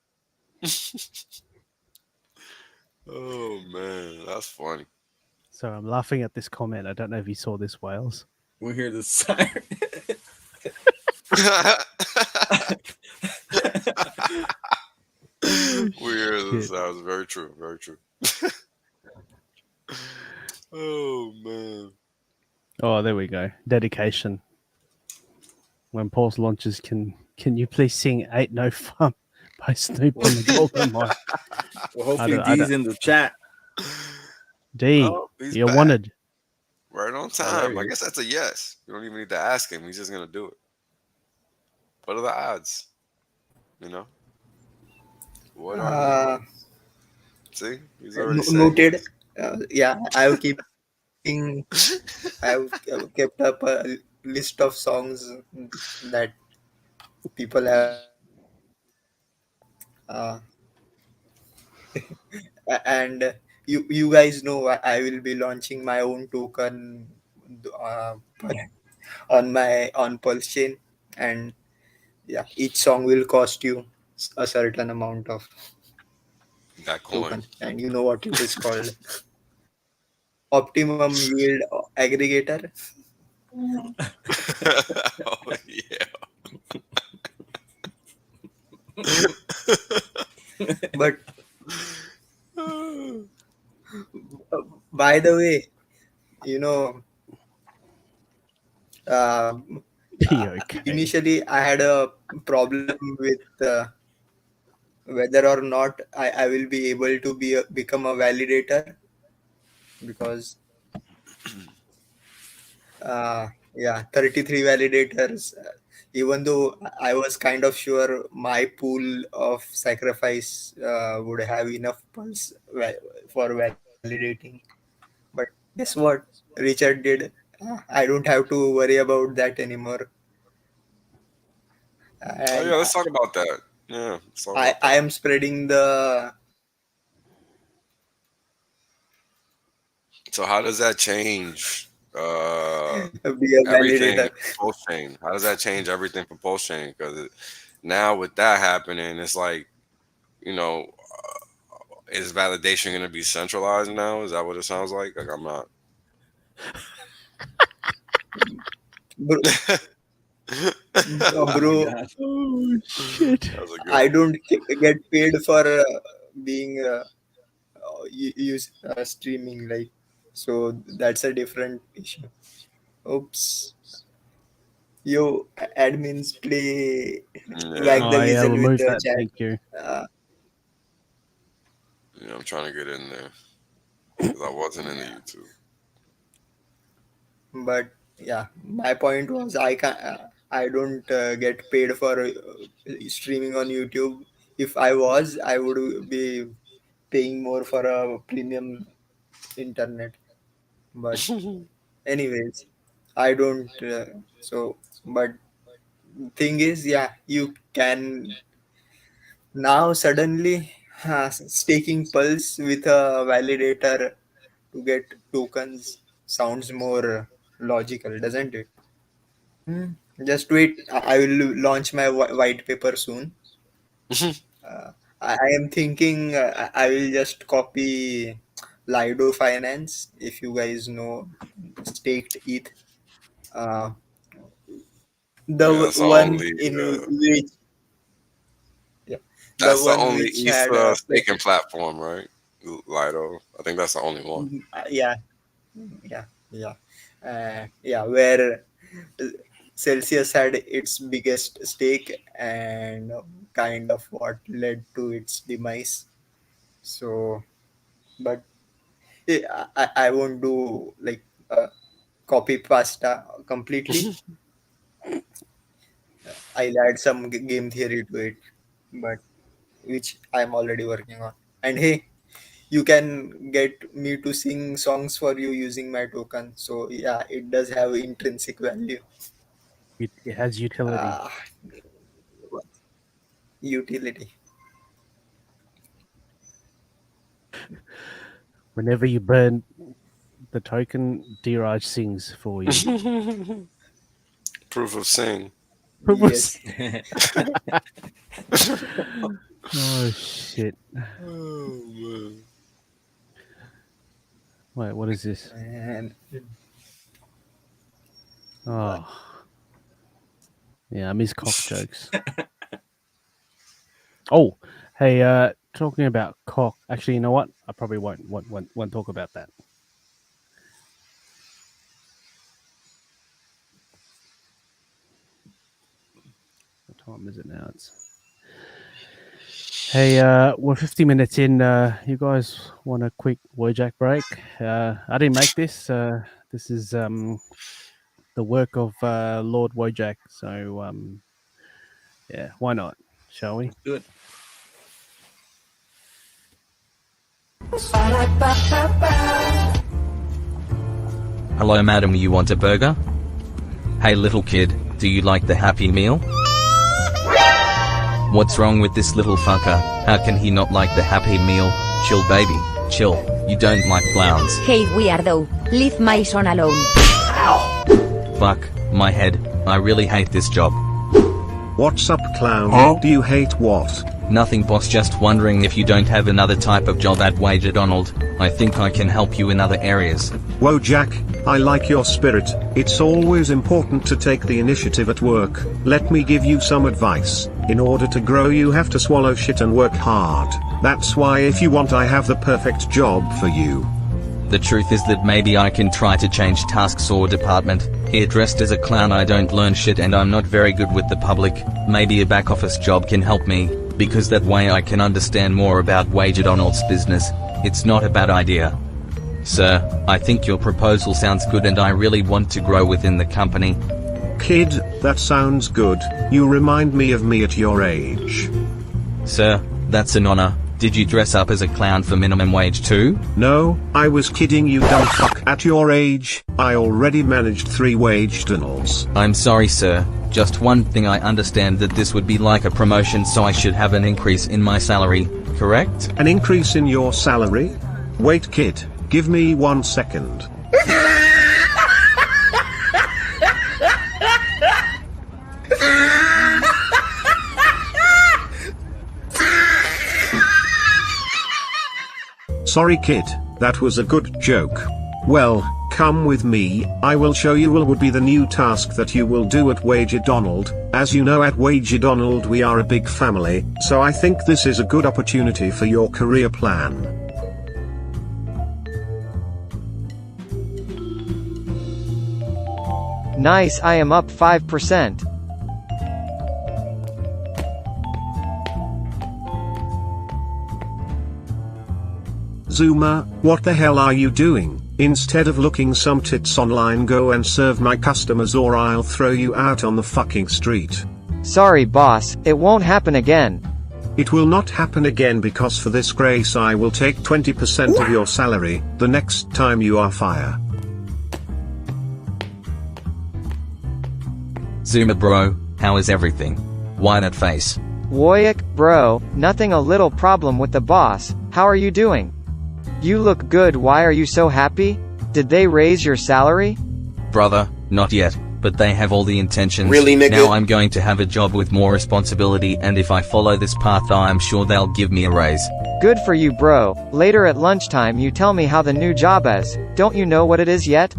Oh man, that's funny. So I'm laughing at this comment. I don't know if you saw this, Wales. We hear the siren. Weird. This sounds very true. Very true. Oh man. Oh, there we go. Dedication. When Paul's launches, can you please sing "Ain't No Fun" by Snoop on the Golden Mike? Well, hopefully D's in the chat. D, you're back. wanted. Right on time. I guess that's a yes. You don't even need to ask him. He's just gonna do it. What are the odds? What are the odds? See, he's already noted. Yeah, I've kept up a list of songs that people have. And you guys know I will be launching my own token on Pulse Chain, and yeah, each song will cost you a certain amount of that coin, token, and you know what it is called. Optimum yield aggregator. Oh yeah. But by the way, initially I had a problem with whether or not I will be able to become a validator, because 33 validators, even though I was kind of sure my pool of sacrifice would have enough pulse for validating. But guess what Richard did? I don't have to worry about that anymore. And let's talk about that. Yeah, I am spreading the. So how does that change everything for Pulse Chain? How does that change everything for Pulse Chain? Because now with that happening, it's like, is validation going to be centralized now? Is that what it sounds like? Like I'm not. Bro, oh shit! I don't get paid for being streaming, like, so that's a different issue. Oops. Yo, admins play wag the weasel with the that, chat. thank you. I'm trying to get in there because I wasn't in the YouTube. But yeah, my point was I don't get paid for streaming on YouTube. If I was, I would be paying more for a premium internet. But anyways, I don't. But thing is, yeah, you can now suddenly staking Pulse with a validator to get tokens sounds more logical, doesn't it? Just wait. I will launch my white paper soon. I am thinking I will just copy Lido Finance, if you guys know, staked ETH. The one in which, that's the only ETH staking platform, right? Lido. I think that's the only one. Yeah. Where Celsius had its biggest stake and kind of what led to its demise. So but I won't do like copy pasta completely. I'll add some game theory to it, but which I'm already working on. And hey, you can get me to sing songs for you using my token. So yeah, it does have intrinsic value. It has utility. Uh, utility. Whenever you burn the token, Diraj sings for you. Proof of saying. Yes. Oh shit! Oh man. Wait, what is this? And Oh, yeah, I miss cock jokes. Oh, hey, talking about cock. Actually, you know what? I probably won't talk about that. What time is it now? Hey, we're 50 minutes in. You guys want a quick Wojak break? I didn't make this. This is the work of Lord Wojak. So, yeah, why not? Shall we? Good. Hello, madam, you want a burger? Hey, little kid, do you like the Happy Meal? What's wrong with this little fucker? How can he not like the Happy Meal? Chill, baby, chill. You don't like clowns. Hey, weirdo, leave my son alone. Fuck, my head. I really hate this job. What's up, clown? Do you hate what? Nothing, boss, just wondering if you don't have another type of job at Wager Donald. I think I can help you in other areas. Whoa, Jack, I like your spirit. It's always important to take the initiative at work. Let me give you some advice. In order to grow, you have to swallow shit and work hard. That's why if you want, I have the perfect job for you. The truth is that maybe I can try to change tasks or department. Here, dressed as a clown, I don't learn shit and I'm not very good with the public. Maybe a back office job can help me, because that way I can understand more about Wager Donald's business. It's not a bad idea. Sir, I think your proposal sounds good and I really want to grow within the company. Kid, that sounds good. You remind me of me at your age. Sir, that's an honor. Did you dress up as a clown for minimum wage too? No, I was kidding, you dumb fuck. At your age, I already managed 3 Wage Donalds. I'm sorry, sir. Just one thing, I understand that this would be like a promotion, so I should have an increase in my salary, correct? An increase in your salary? Wait, kid, give me 1 second. Sorry, kid, that was a good joke. Well, come with me, I will show you what would be the new task that you will do at Wager Donald. As you know, at Wager Donald we are a big family, so I think this is a good opportunity for your career plan. Nice, I am up 5%. Zuma, what the hell are you doing? Instead of looking some tits online, go and serve my customers or I'll throw you out on the fucking street. Sorry, boss, it won't happen again. It will not happen again, because for this grace I will take 20% of your salary the next time you are fired. Zuma bro, how is everything? Why that face? Woyak, bro, nothing, a little problem with the boss. How are you doing? You look good, why are you so happy? Did they raise your salary? Brother, not yet, but they have all the intentions. Really, nigga? Now I'm going to have a job with more responsibility, and if I follow this path I'm sure they'll give me a raise. Good for you, bro. Later at lunchtime you tell me how the new job is. Don't you know what it is yet?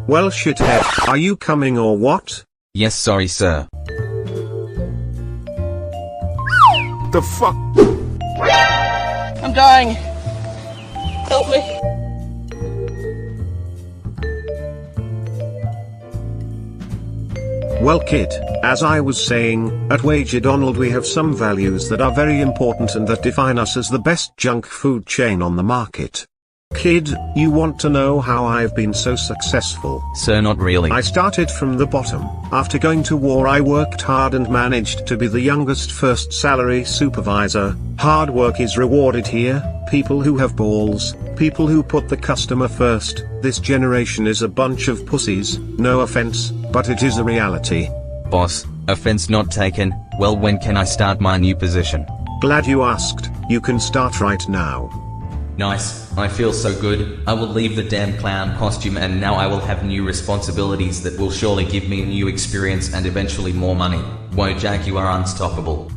Well, shithead, are you coming or what? Yes, sorry sir. The fuck? I'm dying. Help me. Well kid, as I was saying, at Wager Donald we have some values that are very important and that define us as the best junk food chain on the market. Kid, you want to know how I've been so successful? Sir, not really. I started from the bottom. After going to war I worked hard and managed to be the youngest first salary supervisor. Hard work is rewarded here. People who have balls, people who put the customer first. This generation is a bunch of pussies, no offense, but it is a reality. Boss, offense not taken. Well, when can I start my new position? Glad you asked. You can start right now. Nice, I feel so good. I will leave the damn clown costume and now I will have new responsibilities that will surely give me new experience and eventually more money. Whoa Jack, you are unstoppable.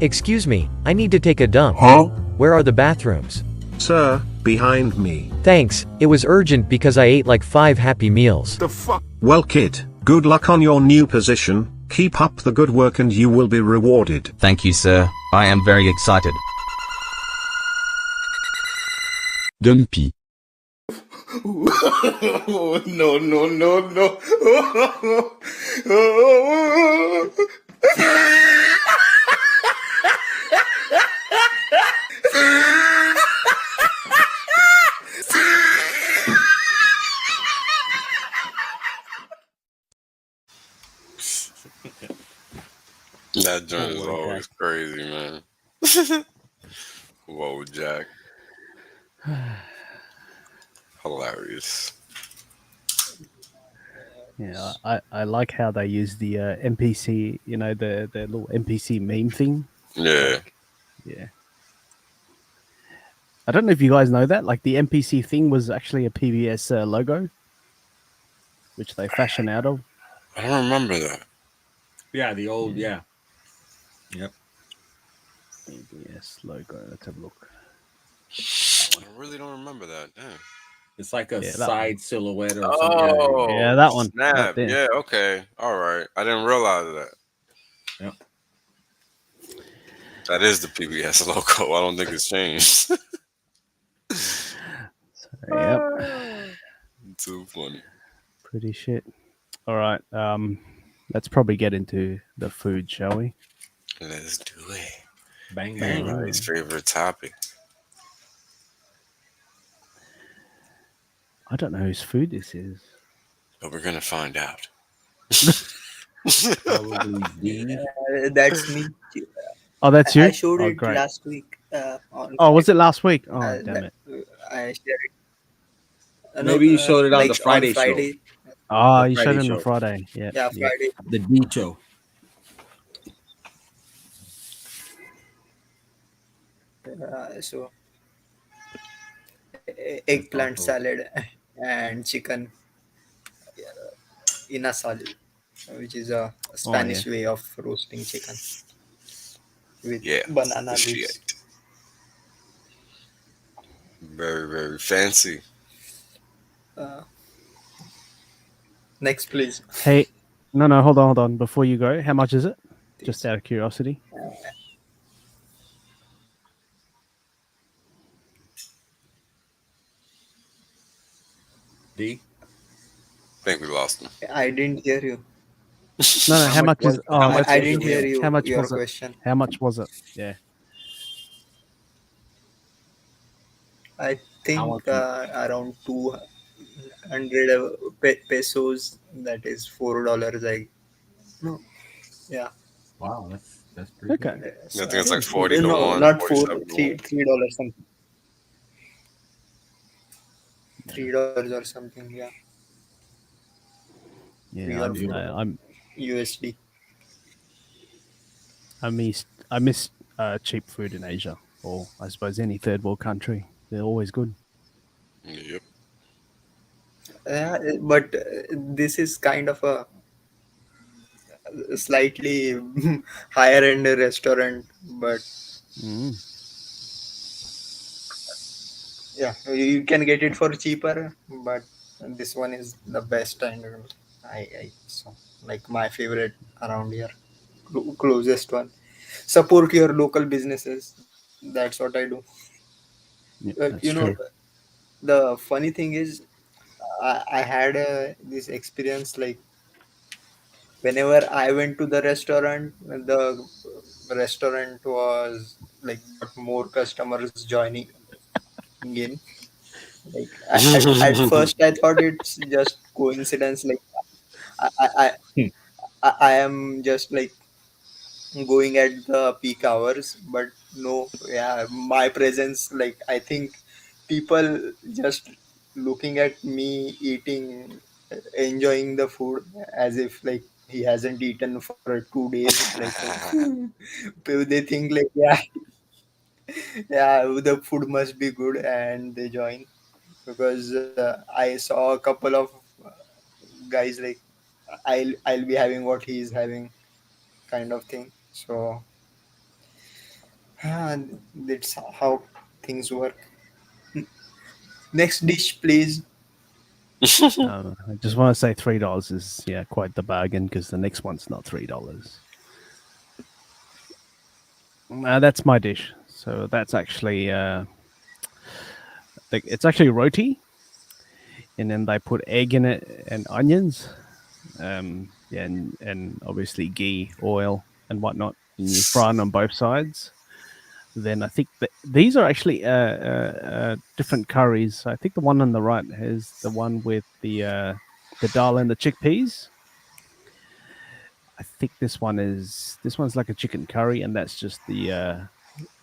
Excuse me, I need to take a dump. Huh? Where are the bathrooms? Sir, behind me. Thanks, it was urgent because I ate like 5 Happy Meals. The fuck? Well kid, good luck on your new position. Keep up the good work and you will be rewarded. Thank you sir, I am very excited. Dumpy. No, no, no, no. That joint is always crazy, man. Whoa, Jack. Hilarious. Yeah, I like how they use the NPC, you know, the little NPC meme thing. Yeah. Yeah. I don't know if you guys know that. Like the NPC thing was actually a PBS logo, which they fashioned out of. I don't remember that. Yeah, the old, yeah. Yep. PBS logo. Let's have a look. I really don't remember that. Damn. It's like a that side silhouette or something. Oh, yeah, that one. Snap. Right there. Yeah, okay. All right. I didn't realize that. Yep. That is the PBS logo. I don't think it's changed. Yep. Too funny. Pretty shit. All right. Let's probably get into the food, shall we? Let's do it. Bang, bang. Everybody's favorite topic. I don't know whose food this is. But we're going to find out. That's me. Oh, that's you? I showed Oh, it great. last week. Oh, was it last week? Oh, damn it. I shared it. Maybe you showed it on the Friday show. Oh, The you showed Friday it on show. the Friday. Yeah. Yeah, Friday. The D show. So eggplant salad and chicken in a salad, which is a Spanish way of roasting chicken with banana leaves. Shit. Very, very fancy. Next, please. Hey, no, hold on. Before you go, how much is it? Just out of curiosity. D? I think we lost him. I didn't hear you. No, how much is? Oh, I didn't hear you. How much your was question. it? How much was it? Yeah. I think around 200 pesos. That is $4. Yeah. Wow, that's pretty Okay. good. I think it's like 40 to No, 1. not 47 to 1. $3 something. $3 or something. Yeah. Yeah, I'm USD. I miss cheap food in Asia, or I suppose any third world country. They're always good. Yep. But this is kind of a slightly higher end restaurant, but yeah, you can get it for cheaper, but this one is the best, and I so like my favorite around here, closest one. Support your local businesses. That's what I do. Yeah, You know, the funny thing is, I had this experience like whenever I went to the restaurant was like got more customers joining in. Like at first I thought it's just coincidence. Like I I, I, I am just like going at the peak hours, but no, yeah, my presence, like I think people just looking at me eating, enjoying the food as if like he hasn't eaten for 2 days. Like they think like yeah, yeah, the food must be good, and they join because I saw a couple of guys like I'll be having what he's having kind of thing. So that's how things work. Next dish, please. I just want to say $3 is quite the bargain because the next one's not $3. That's my dish. So that's actually it's actually roti, and then they put egg in it and onions, and obviously ghee, oil, and whatnot, and you fry it on both sides. Then I think that these are actually different curries. I think the one on the right is the one with the dal and the chickpeas. I think this one's like a chicken curry, and that's just the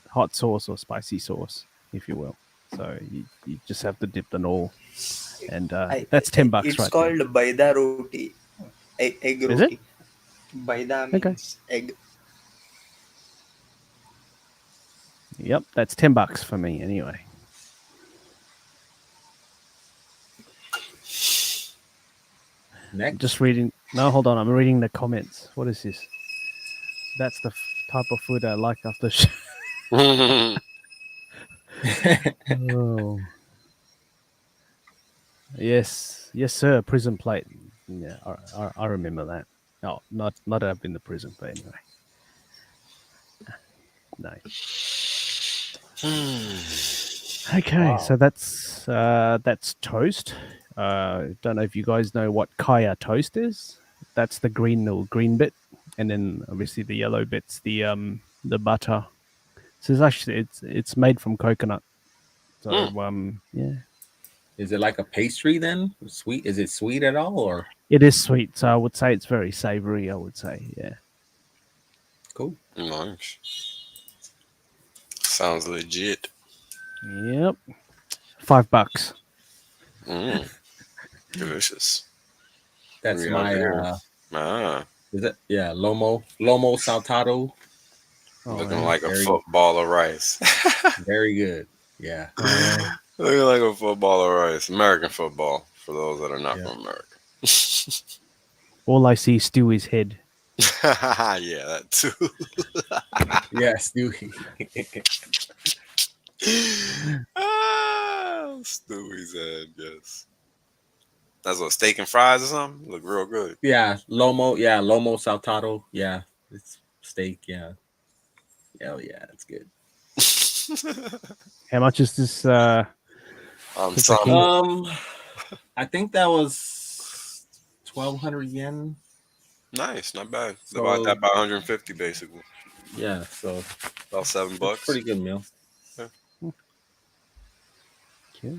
hot sauce or spicy sauce, if you will. So you just have to dip them all, and that's $10 It's right called there. baida roti, egg Is roti. it? Baida Okay. means egg. Yep, that's $10 for me anyway. Next. Just reading. No, hold on. I'm reading the comments. What is this? That's the type of food I like after. Oh. Yes, sir. Prison plate. Yeah, I remember that. No, not up in the prison, but anyway. Nice. Okay, so that's toast. Don't know if you guys know what kaya toast is. That's the green bit, and then obviously the yellow bit's the butter. So it's made from coconut. So yeah. Is it like a pastry then? Sweet? Is it sweet at all, or? It is sweet, so I would say it's very savory. I would say, yeah. Cool. Nice. Sounds legit. Yep. $5. Delicious. That's my is it? Yeah, lomo saltado. Looking like a football of rice. Very good. Yeah. Looking like a football of rice. American football, for those that are not from America. All I see is Stewie's head. Yeah, that too. Yeah, Stewie. Stewie's head, yes. That's what, steak and fries or something? Look real good. Yeah, lomo saltado. Yeah, it's steak. Yeah. Hell yeah, that's good. How much is this? I think that was 1,200 yen. Nice, not bad. So, Divide that by 150, basically. Yeah, so about $7. Pretty good meal. Yeah. Okay.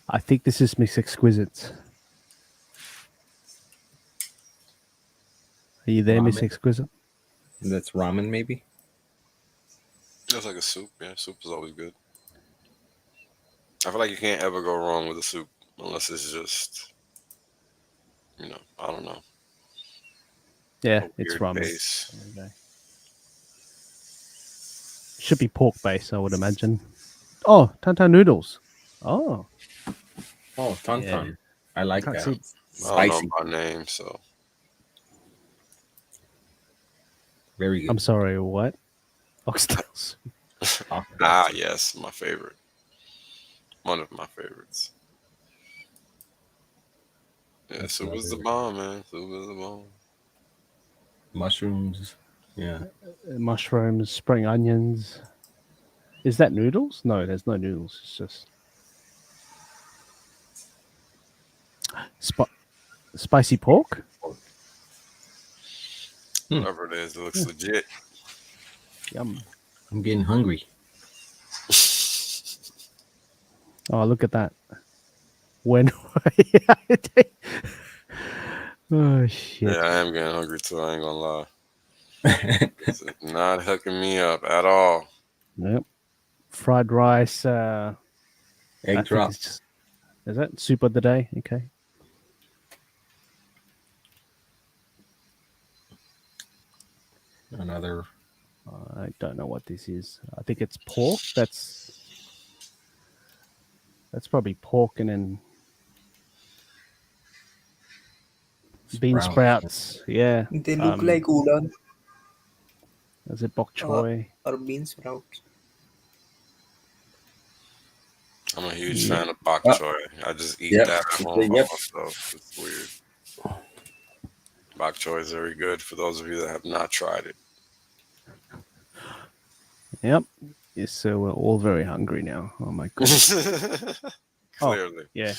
I think this is Miss Exquisite. Are you there, Miss Exquisite? That's ramen, maybe? It's like a soup. Yeah, soup is always good. I feel like you can't ever go wrong with a soup unless it's just, I don't know. Yeah, it's ramen. Base. Okay. Should be pork base, I would imagine. Oh, tantan noodles. Oh, tantan. Yeah. I like that. Spicy. I don't know my name, so. Very good. I'm sorry, what? Oxtails. Yes, my favorite. One of my favorites. Yeah, soup is the bomb, man. Soup is the bomb. Mushrooms. Yeah. Mushrooms, spring onions. Is that noodles? No, there's no noodles. It's just Spicy pork? Whatever it is, it looks legit. Yum. I'm getting hungry. Oh, look at that. When? Oh, shit. Yeah, I am getting hungry too. I ain't gonna lie. It's not hooking me up at all. Yep. Fried rice. Egg drop. Is that soup of the day? Okay. Another. I don't know what this is. I think it's pork. That's probably pork and then bean sprouts. Yeah. They look like udon. Is it bok choy? Or bean sprouts. I'm a huge fan of bok choy. I just eat that at home by myself. It's weird. Bok choy is very good for those of you that have not tried it. Yep. Yes, so we're all very hungry now. Oh my goodness. Clearly. Yeah.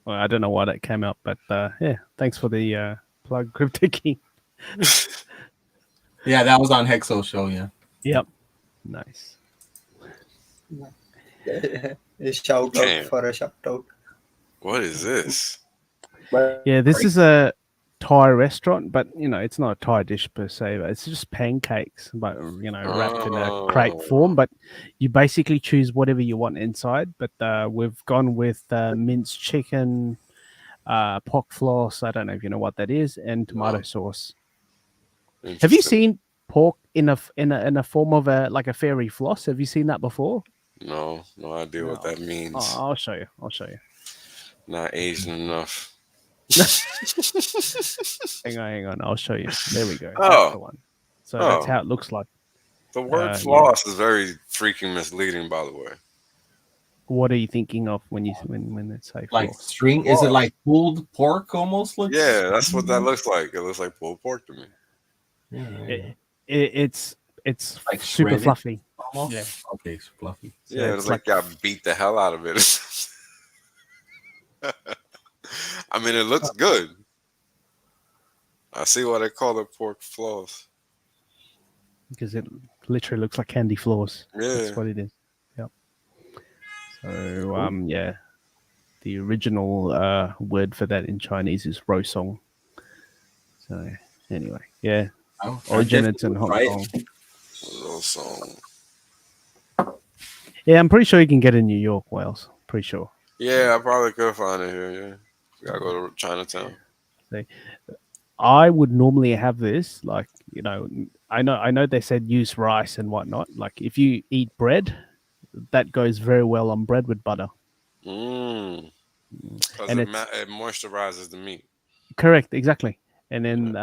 Well, I don't know why that came out, but yeah, thanks for the plug, Cryptic. Yeah, that was on Hexo show, yeah. Yep. Nice. A shout out for a shout out. What is this? Yeah, this is a Thai restaurant, but you know, it's not a Thai dish per se, but it's just pancakes, but you know, wrapped in a crepe form. But you basically choose whatever you want inside. But we've gone with minced chicken, pork floss. I don't know if you know what that is, and tomato sauce. Have you seen pork in a form of a fairy floss? Have you seen that before? No idea what that means. Oh, I'll show you. Not Asian enough. Hang on. I'll show you. There we go. Oh. That's the one. So that's how it looks like. The word floss is very freaking misleading, by the way. What are you thinking of when they say like floss? string? Is it like pulled pork almost? Looks. Yeah, that's what that looks like. It looks like pulled pork to me. It's like super shredded, fluffy. almost? Yeah. Okay, it's fluffy. So Yeah, it's like y'all beat the hell out of it. I mean, it looks good. I see why they call it pork floss. Because it literally looks like candy floss. Yeah. That's what it is. Yep. So yeah. The original word for that in Chinese is rosong. So anyway, yeah. Originates in Hong Kong. Rosong. Yeah, I'm pretty sure you can get it in New York, Wales. Pretty sure. Yeah, I probably could find it here. Yeah, you gotta go to Chinatown. I would normally have this, like, you know, I know they said use rice and whatnot. Like, if you eat bread, that goes very well on bread with butter. Because it moisturizes the meat. Correct, exactly. And then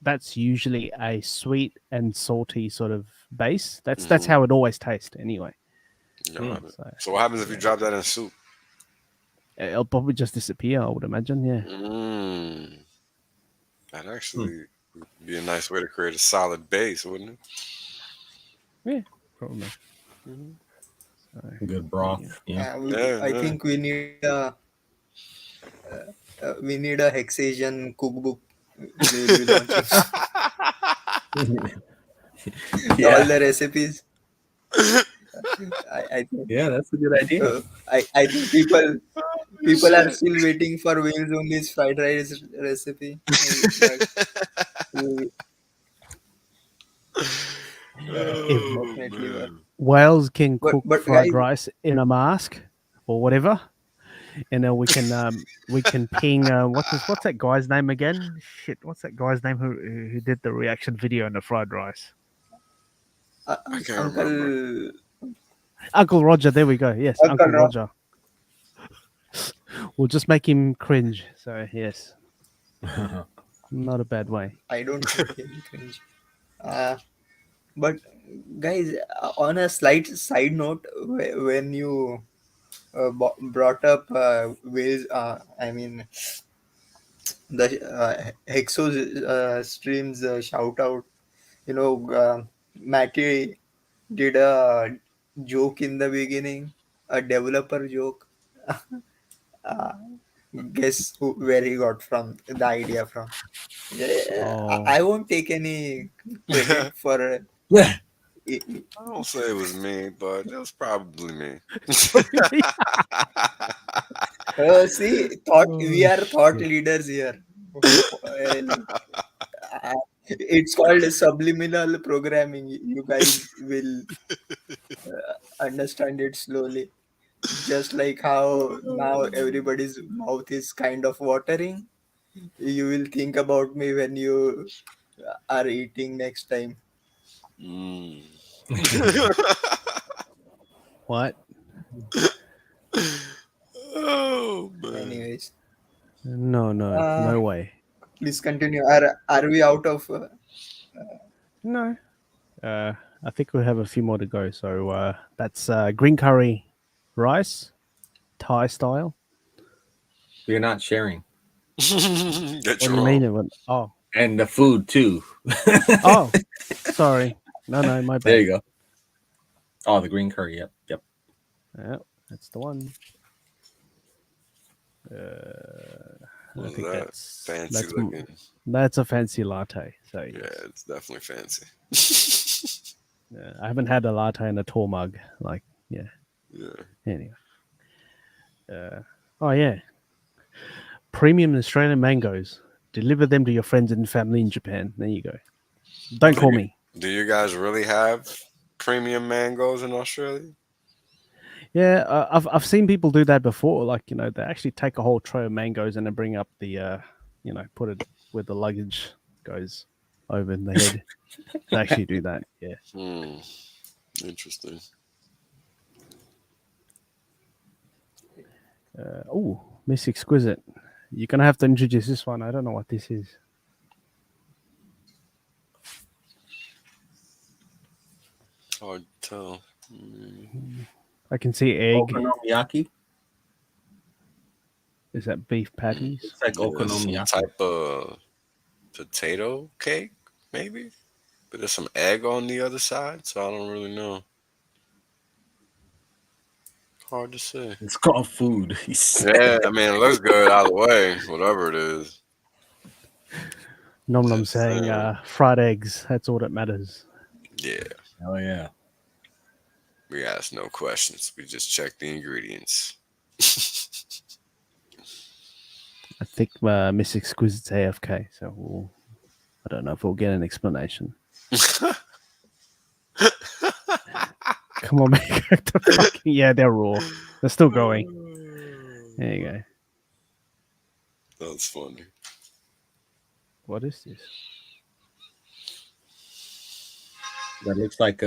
that's usually a sweet and salty sort of base. That's how it always tastes anyway. So what happens if you drop that in soup? It'll probably just disappear, I would imagine. Yeah. That actually would be a nice way to create a solid base, wouldn't it? Yeah, probably. Good broth. Yeah. I think we need a HexAsian cookbook. They will be launching. All the recipes. I think, that's a good idea. I think people are still waiting for Wales Only's fried rice recipe. Wales can cook but fried guys, rice in a mask or whatever, and then we can ping what's that guy's name again? Shit, what's that guy's name who did the reaction video on the fried rice? I can't remember. Uncle Roger. There we go. Yes, Uncle Roger. We'll just make him cringe. So yes, not a bad way. I don't think he'll cringe. But guys, on a slight side note, when you brought up Wales, I mean the Hexo streams shout out. You know, Matty did a joke in the beginning, a developer joke. guess where he got from the idea from. Yeah, Oh. I won't take any credit for Yeah. it. I don't say it was me, but it was probably me. See, thought we Oh, are thought shit. leaders here. It's called subliminal programming. You guys will understand it slowly. Just like how now everybody's mouth is kind of watering. You will think about me when you are eating next time. Mm. What? Oh man. Anyways, No way. please continue. Are we out of? No. I think we have a few more to go. So that's green curry rice, Thai style. You're not sharing. Get What do your you mean? own. Oh, And the food too. oh, sorry. No, my bad. There you go. Oh, the green curry. Yep. Yeah, that's the one. I What think was that? that's Fancy looking. That's a fancy latte. So Yeah, it's definitely fancy. I haven't had a latte in a tall mug. Like, yeah. Yeah. Anyway. Oh yeah. Premium Australian mangoes. Deliver them to your friends and family in Japan. There you go. Don't call me. Do you guys really have premium mangoes in Australia? Yeah, I've seen people do that before. Like, they actually take a whole tray of mangoes and then bring up the, put it where the luggage goes over the head. They actually do that. Yeah. Interesting. Oh, Miss Exquisite. You're gonna have to introduce this one. I don't know what this is. Hard to tell. I can see egg. Okonomiyaki. Is that beef patties? It's like okonomiyaki. Some type of potato cake, maybe. But there's some egg on the other side, so I don't really know. Hard to say. It's called food. Yeah, I mean, it looks good either way, whatever it is. Nom saying fried eggs. That's all that matters. Yeah. Oh yeah. We ask no questions. We just check the ingredients. I think Miss Exquisite's AFK, so I don't know if we'll get an explanation. Come on, man. Yeah, they're raw. They're still going. There you go. That's funny. What is this? That looks like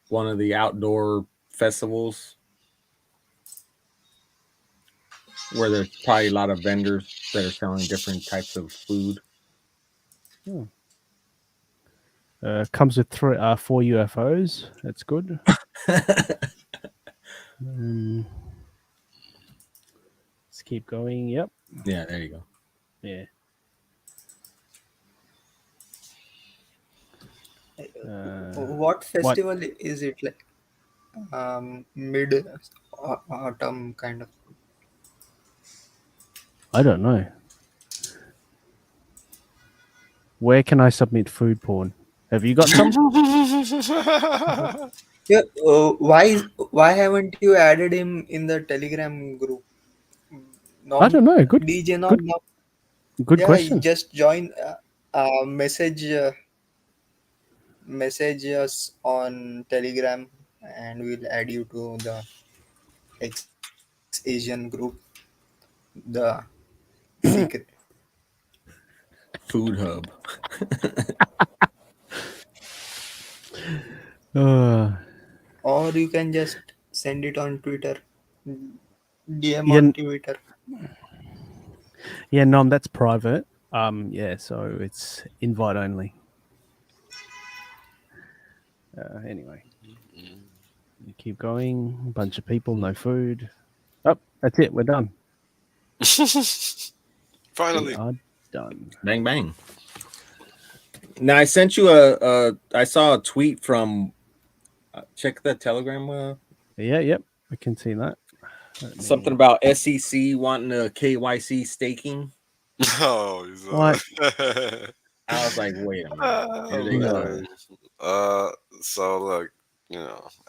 one of the outdoor festivals where there's probably a lot of vendors that are selling different types of food. Comes with 4 UFOs. That's good. Let's keep going. Yep. Yeah, there you go. Yeah. What festival is it like? Mid autumn kind of. I don't know. Where can I submit food porn? Have you got some? Yeah. Why haven't you added him in the Telegram group? I don't know. Good. DJ Good question. Just join. Message us on Telegram, and we'll add you to the HexAsian group. The secret food hub. Or you can just send it on Twitter. DM on Twitter. Yeah, Nom, that's private. Yeah, so it's invite only. Anyway, you keep going. A bunch of people, no food. Oh, that's it. We're done. Finally, we are done. Bang bang. Now I sent you I saw a tweet from. Check the Telegram. Yeah, yep, I can see that. Something about SEC wanting a KYC staking. Oh, What? I was like, wait a minute. Here they go. So look,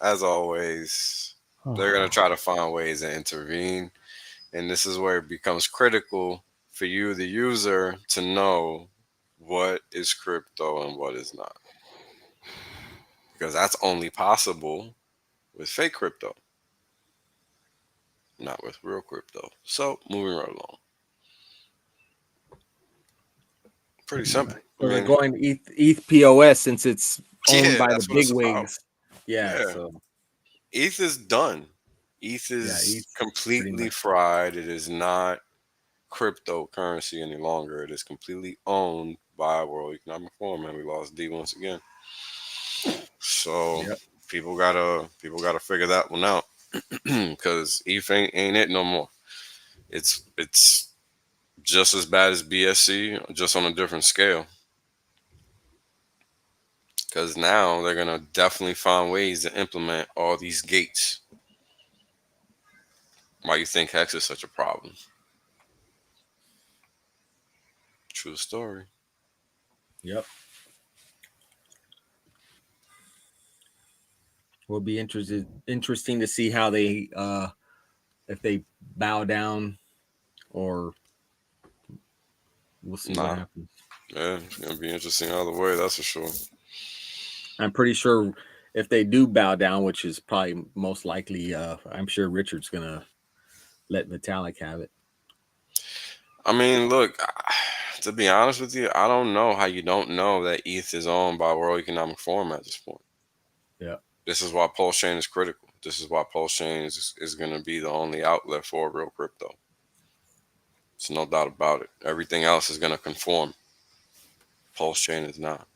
as always, they're gonna try to find ways to intervene, and this is where it becomes critical for you, the user, to know what is crypto and what is not, because that's only possible with fake crypto, not with real crypto. So moving right along. Pretty simple. So they're going ETH POS since it's owned by the big about. wigs. Yeah. So ETH is done. ETH is completely fried. It is not cryptocurrency any longer. It is completely owned by World Economic Forum, and we lost D once again. So people gotta figure that one out, because ETH ain't it no more. It's just as bad as BSC, just on a different scale. Because now they're gonna definitely find ways to implement all these gates. Why you think Hex is such a problem? True story. Yep. Will be interesting to see how they if they bow down, or we'll see what happens. Yeah, it's gonna be interesting either way, that's for sure. I'm pretty sure if they do bow down, which is probably most likely, I'm sure Richard's gonna let Vitalik have it. I mean, look, to be honest with you, I don't know how you don't know that ETH is owned by World Economic Forum at this point. Yeah. This is why Pulse Chain is critical. This is why Pulse Chain is going to be the only outlet for real crypto. There's no doubt about it. Everything else is going to conform. Pulse Chain is not.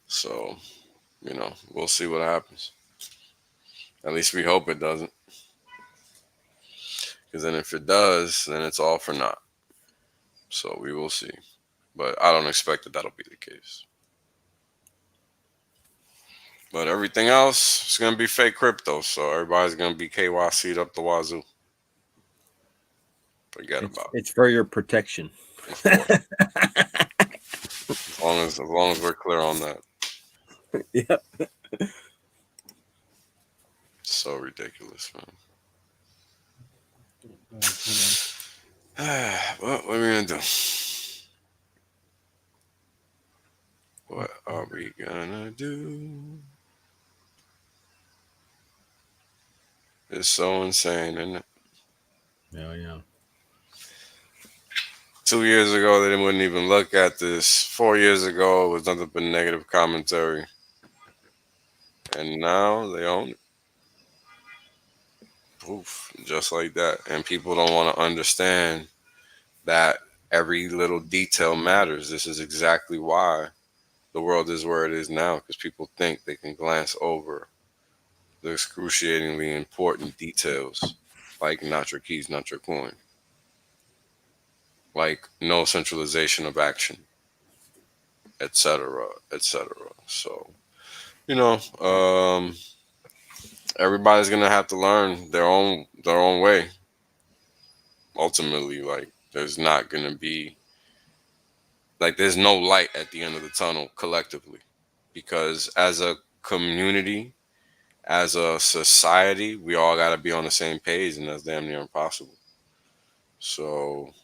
So, we'll see what happens. At least we hope it doesn't. Because then if it does, then it's all for naught. So we will see. But I don't expect that that'll be the case. But everything else is going to be fake crypto. So everybody's going to be KYC'd up the wazoo. Forget about it. It's for your protection. As long as we're clear on that. Yep. So ridiculous, man. What are we going to do? What are we going to do? It's so insane, isn't it? Yeah. 2 years ago, they wouldn't even look at this. 4 years ago, it was nothing but negative commentary. And now they own it. Poof, just like that. And people don't want to understand that every little detail matters. This is exactly why the world is where it is now, because people think they can glance over the excruciatingly important details, like not your keys, not your coin, like no centralization of action, etc., etc. So, everybody's gonna have to learn their own way. Ultimately, there's not gonna be there's no light at the end of the tunnel collectively, because as a community, as a society, we all got to be on the same page, and that's damn near impossible. So,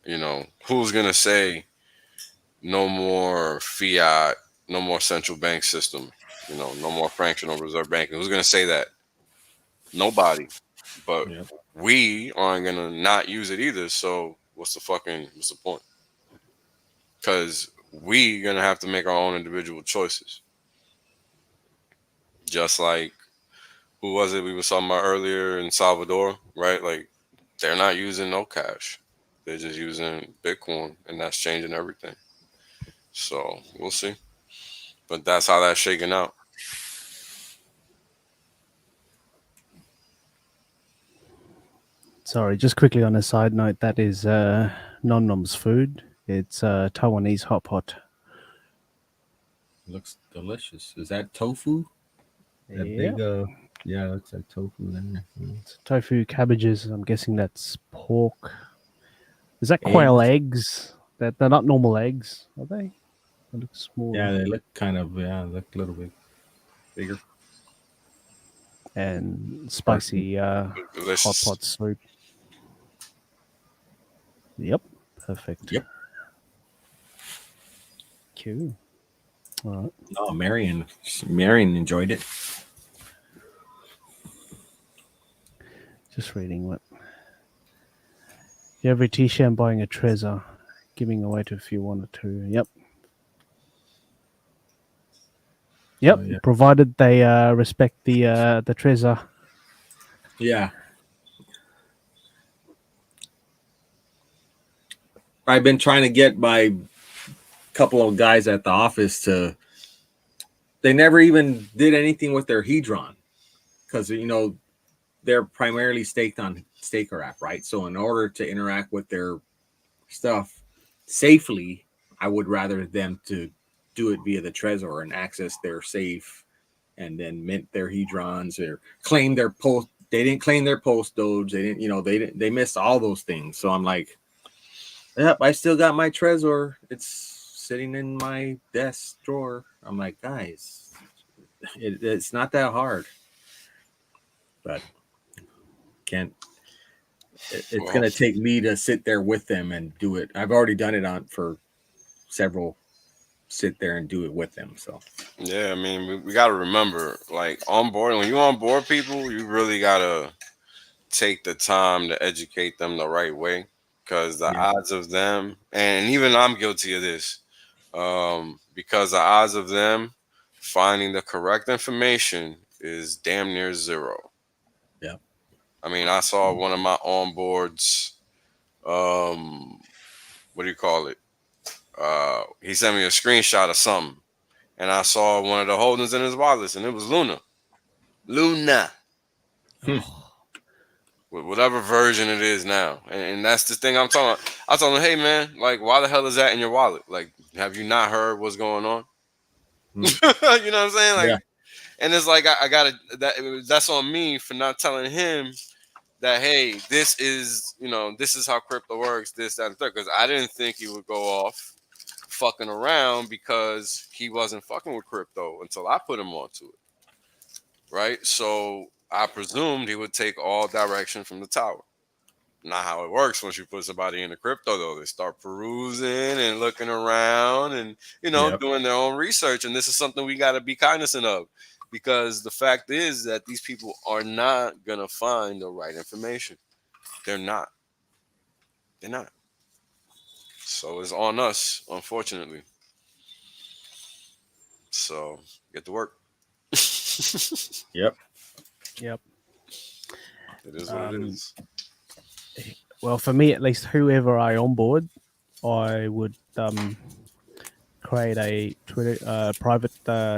who's going to say no more fiat, no more central bank system, no more fractional reserve banking? Who's going to say that? Nobody. But we aren't going to not use it either, so what's the point? Because we're going to have to make our own individual choices. Just like, who was it we were talking about earlier in Salvador, right? They're not using no cash. They're just using Bitcoin, and that's changing everything. So we'll see. But that's how that's shaking out. Sorry, just quickly on a side note, that is Nom Nom's food. It's Taiwanese hot pot. Looks delicious. Is that tofu? That big Yeah, it looks like tofu there. Tofu, cabbages. I'm guessing that's pork. Is that quail eggs? That they're not normal eggs, are they? They look small. Yeah, they look look a little bit bigger. And spicy hot pot soup. Yep, perfect. Yep. Cool. All right. Oh, Marion enjoyed it. Just reading what. Every t-shirt I'm buying a treasure, giving away to if you want or two. Yep. Yep. Oh, yeah. Provided they respect the treasure. Yeah. I've been trying to get my couple of guys at the office to. They never even did anything with their hedron, because they're primarily staked on Staker app, right? So in order to interact with their stuff safely, I would rather them to do it via the Trezor and access their safe, and then mint their hedrons or claim their post. They didn't claim their post doge. They didn't. They missed all those things. So I'm like, yep, I still got my Trezor. It's sitting in my desk drawer. I'm like, guys, it's not that hard, but can't. It's going to take me to sit there with them and do it. I've already done it for several. Sit there and do it with them. So yeah, I mean, we got to remember, like, on board, when you onboard people, you really got to take the time to educate them the right way, because the odds of them, and even I'm guilty of this, because the odds of them finding the correct information is damn near zero. Yeah. I mean, I saw one of my onboards, what do you call it? He sent me a screenshot of something, and I saw one of the holdings in his wallets, and it was Luna. With whatever version it is now. And that's the thing I'm talking about. I told him, hey, man, like, why the hell is that in your wallet? Like, have you not heard what's going on? You know what I'm saying? Like, and it's like, I got to, that's on me for not telling him that, hey, this is how crypto works, this, that, and third. Because I didn't think he would go off fucking around because he wasn't fucking with crypto until I put him onto it. Right? So I presumed he would take all direction from the tower. Not how it works once you put somebody into crypto, though. They start perusing and looking around and, doing their own research. And this is something we got to be cognizant of, because the fact is that these people are not going to find the right information. They're not. So it's on us, unfortunately. So get to work. Yep. It is what it is. Well, for me, at least, whoever I onboard, I would create a Twitter private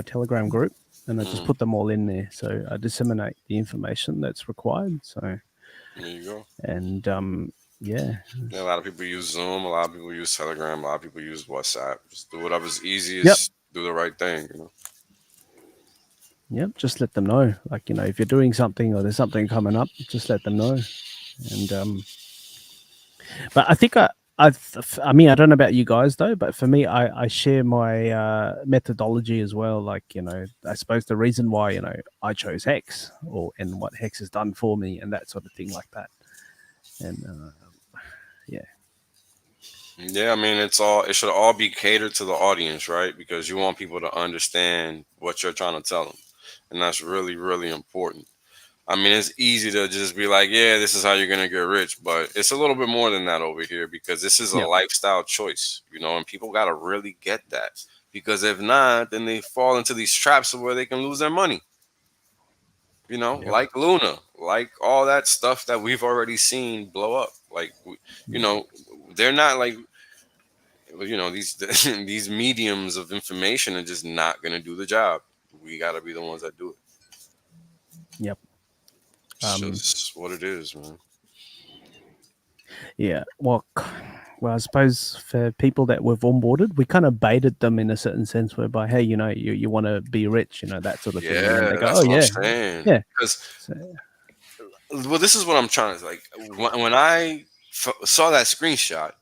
Telegram group, and I just put them all in there. So I disseminate the information that's required. So there you go. And a lot of people use Zoom. A lot of people use Telegram. A lot of people use WhatsApp. Just do whatever's easiest. Do the right thing. Yep, just let them know. Like, if you're doing something or there's something coming up, just let them know. And but I think I mean, I don't know about you guys though, but for me, I share my methodology as well. Like, I suppose the reason why I chose Hex and what Hex has done for me and that sort of thing like that. And yeah, I mean, it should all be catered to the audience, right? Because you want people to understand what you're trying to tell them, and that's really, really important. I mean, it's easy to just be like, yeah, this is how you're going to get rich, but it's a little bit more than that over here, because this is a lifestyle choice, and people got to really get that, because if not, then they fall into these traps of where they can lose their money. Like Luna, like all that stuff that we've already seen blow up. Like, they're not like, these mediums of information are just not going to do the job. We got to be the ones that do it. Yep. It's just what it is, man. Yeah. Well, Well, I suppose for people that we've onboarded, we kind of baited them in a certain sense, whereby, hey, you want to be rich, that sort of thing, and then they go, that's oh what I'm yeah, saying. yeah. Because well, this is what I'm trying to like. When I saw that screenshot,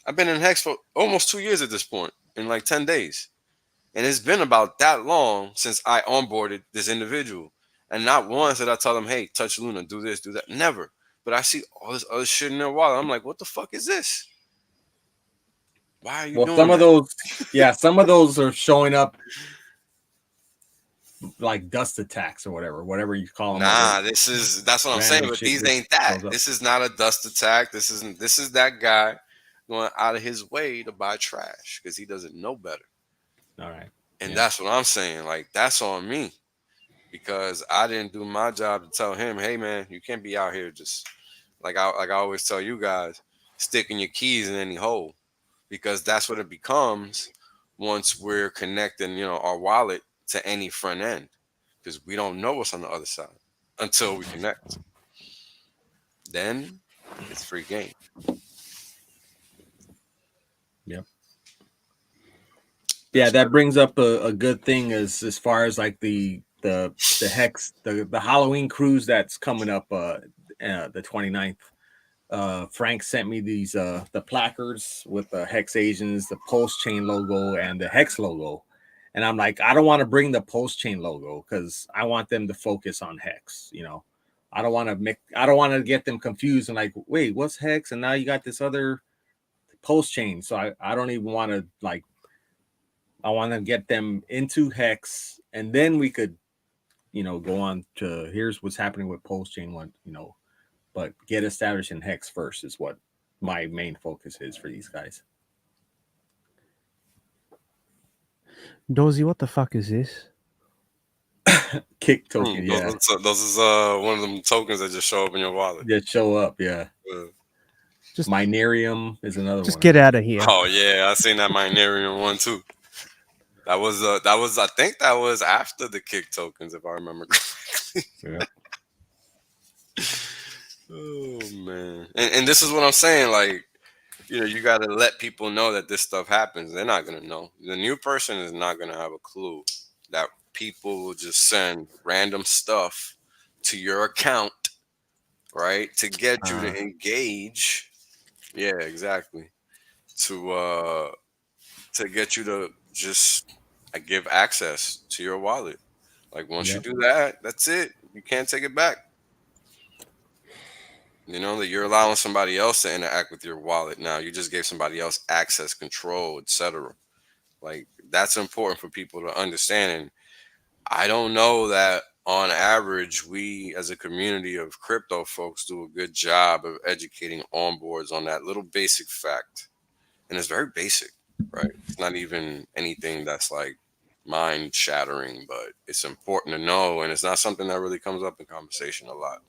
I've been in Hex for almost 2 years at this point, in like 10 days. And it's been about that long since I onboarded this individual. And not once did I tell them, hey, touch Luna, do this, do that. Never. But I see all this other shit in their wallet. I'm like, what the fuck is this? Why are you doing some that? of those, some of those are showing up like dust attacks or whatever you call them. Nah, that's what I'm saying. But these ain't that. This is not a dust attack. This is that guy going out of his way to buy trash because he doesn't know better. All right. And that's what I'm saying. Like, that's on me. Because I didn't do my job to tell him, hey man, you can't be out here just like I always tell you guys, sticking your keys in any hole. Because that's what it becomes once we're connecting, our wallet to any front end. Because we don't know what's on the other side until we connect. Then it's free game. Yep. Yeah, that brings up a good thing as far as like the Hex, the Halloween cruise that's coming up the 29th. Frank sent me these the placards with the HexAsians, the Pulse Chain logo, and the Hex logo. And I'm like, I don't want to bring the Pulse Chain logo because I want them to focus on Hex. I don't want to get them confused and like, wait, what's Hex? And now you got this other Pulse Chain. So I don't even want to like. I want to get them into Hex, and then we could, go on to here's what's happening with Pulse Chain one, but get established in Hex first is what my main focus is for these guys. Dorsey, what the fuck is this? Kick token, yeah. Those is one of them tokens that just show up in your wallet. Just show up, yeah. Just Minerium is another one. Just get out of here. Oh yeah, I seen that Minerium one too. That was I think that was after the kick tokens, if I remember correctly. Yeah. Oh man. And this is what I'm saying, like, you gotta let people know that this stuff happens. They're not gonna know. The new person is not gonna have a clue that people will just send random stuff to your account, right? To get you to engage. Yeah, exactly. To get you to just give access to your wallet. Like once you do that, that's it. You can't take it back. That you're allowing somebody else to interact with your wallet now. You just gave somebody else access, control, etc. Like that's important for people to understand. And I don't know that on average, we as a community of crypto folks do a good job of educating onboards on that little basic fact. And it's very basic, right? It's not even anything that's like mind shattering, but it's important to know. And it's not something that really comes up in conversation a lot.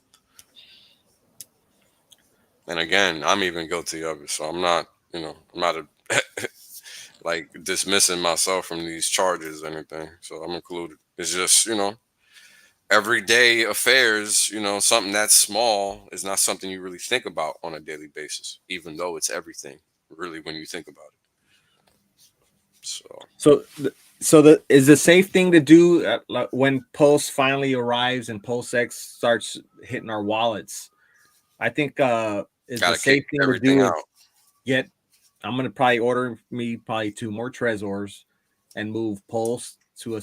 And again, I'm even guilty of it. So I'm not, I'm not like dismissing myself from these charges or anything. So I'm included. It's just, everyday affairs, something that's small is not something you really think about on a daily basis, even though it's everything, really, when you think about it. So is the safe thing to do when Pulse finally arrives and Pulse X starts hitting our wallets? I think is the safe thing to do is I'm going to probably order me 2 more Trezors and move Pulse to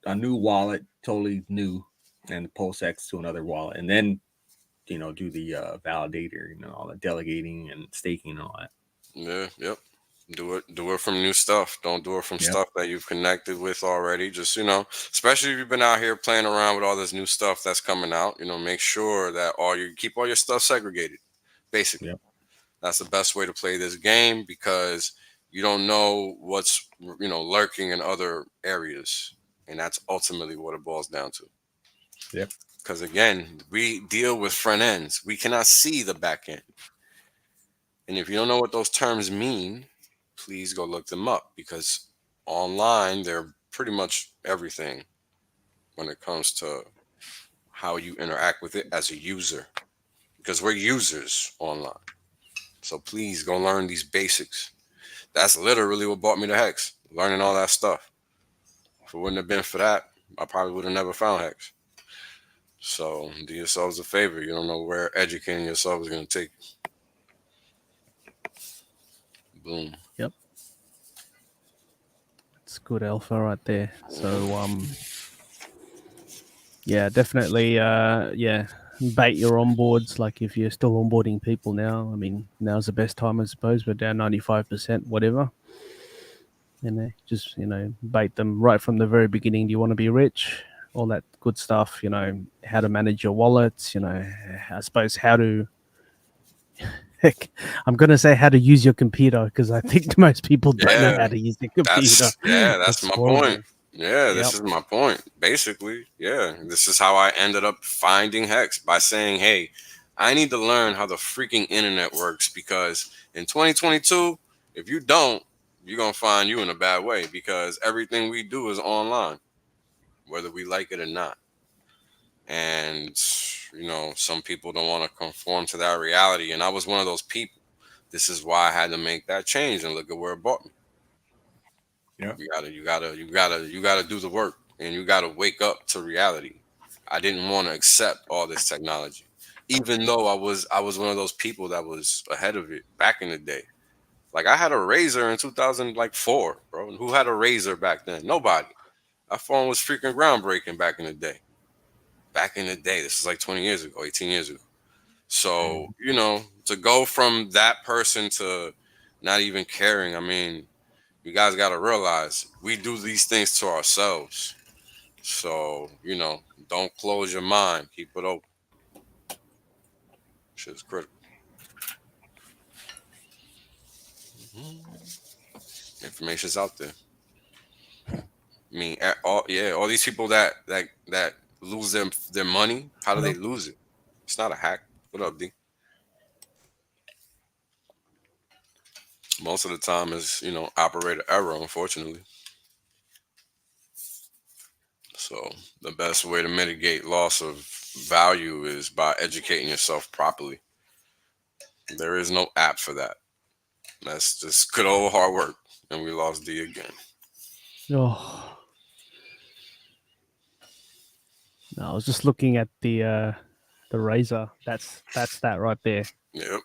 a new wallet, totally new, and Pulse X to another wallet, and then do the validator, all the delegating and staking and all that. Yeah, yep. Do it from new stuff. Don't do it from stuff that you've connected with already. Just, especially if you've been out here playing around with all this new stuff that's coming out, make sure that keep all your stuff segregated. Basically, that's the best way to play this game because you don't know what's, lurking in other areas. And that's ultimately what it boils down to. Yep. Because again, we deal with front ends. We cannot see the back end. And if you don't know what those terms mean, please go look them up because online, they're pretty much everything when it comes to how you interact with it as a user. Because we're users online. So please go learn these basics. That's literally what brought me to Hex, learning all that stuff. If it wouldn't have been for that, I probably would have never found Hex. So do yourselves a favor. You don't know where educating yourself is going to take you. Boom. Yep. It's good alpha right there. So yeah, definitely bait your onboards. Like if you're still onboarding people now, I mean, now's the best time, I suppose. We're down 95%, whatever. And just, bait them right from the very beginning. Do you want to be rich? All that good stuff, how to manage your wallets, I suppose how to, heck, I'm going to say how to use your computer because I think most people don't know how to use their computer. That's my point. Yeah, this is my point. Basically, yeah, this is how I ended up finding Hex by saying, hey, I need to learn how the freaking internet works because in 2022, if you don't, you're going to find you in a bad way because everything we do is online, whether we like it or not. And, some people don't want to conform to that reality. And I was one of those people. This is why I had to make that change and look at where it brought me. Yeah. You gotta do the work and you gotta wake up to reality. I didn't want to accept all this technology, even though I was one of those people that was ahead of it back in the day. Like I had a Razor in 2004, bro. Who had a Razor back then? Nobody. That phone was freaking groundbreaking back in the day. Back in the day, this is like 20 years ago, 18 years ago. So, to go from that person to not even caring, I mean, you guys got to realize we do these things to ourselves. So, don't close your mind. Keep it open. Shit's critical. Information's out there. I mean, all these people that lose their money, how do they lose it? It's not a hack. What up, D? Most of the time is, operator error, unfortunately. So the best way to mitigate loss of value is by educating yourself properly. There is no app for that. That's just good old hard work. And we lost D again. Oh. No, I was just looking at the Razor. That's that right there. Yep.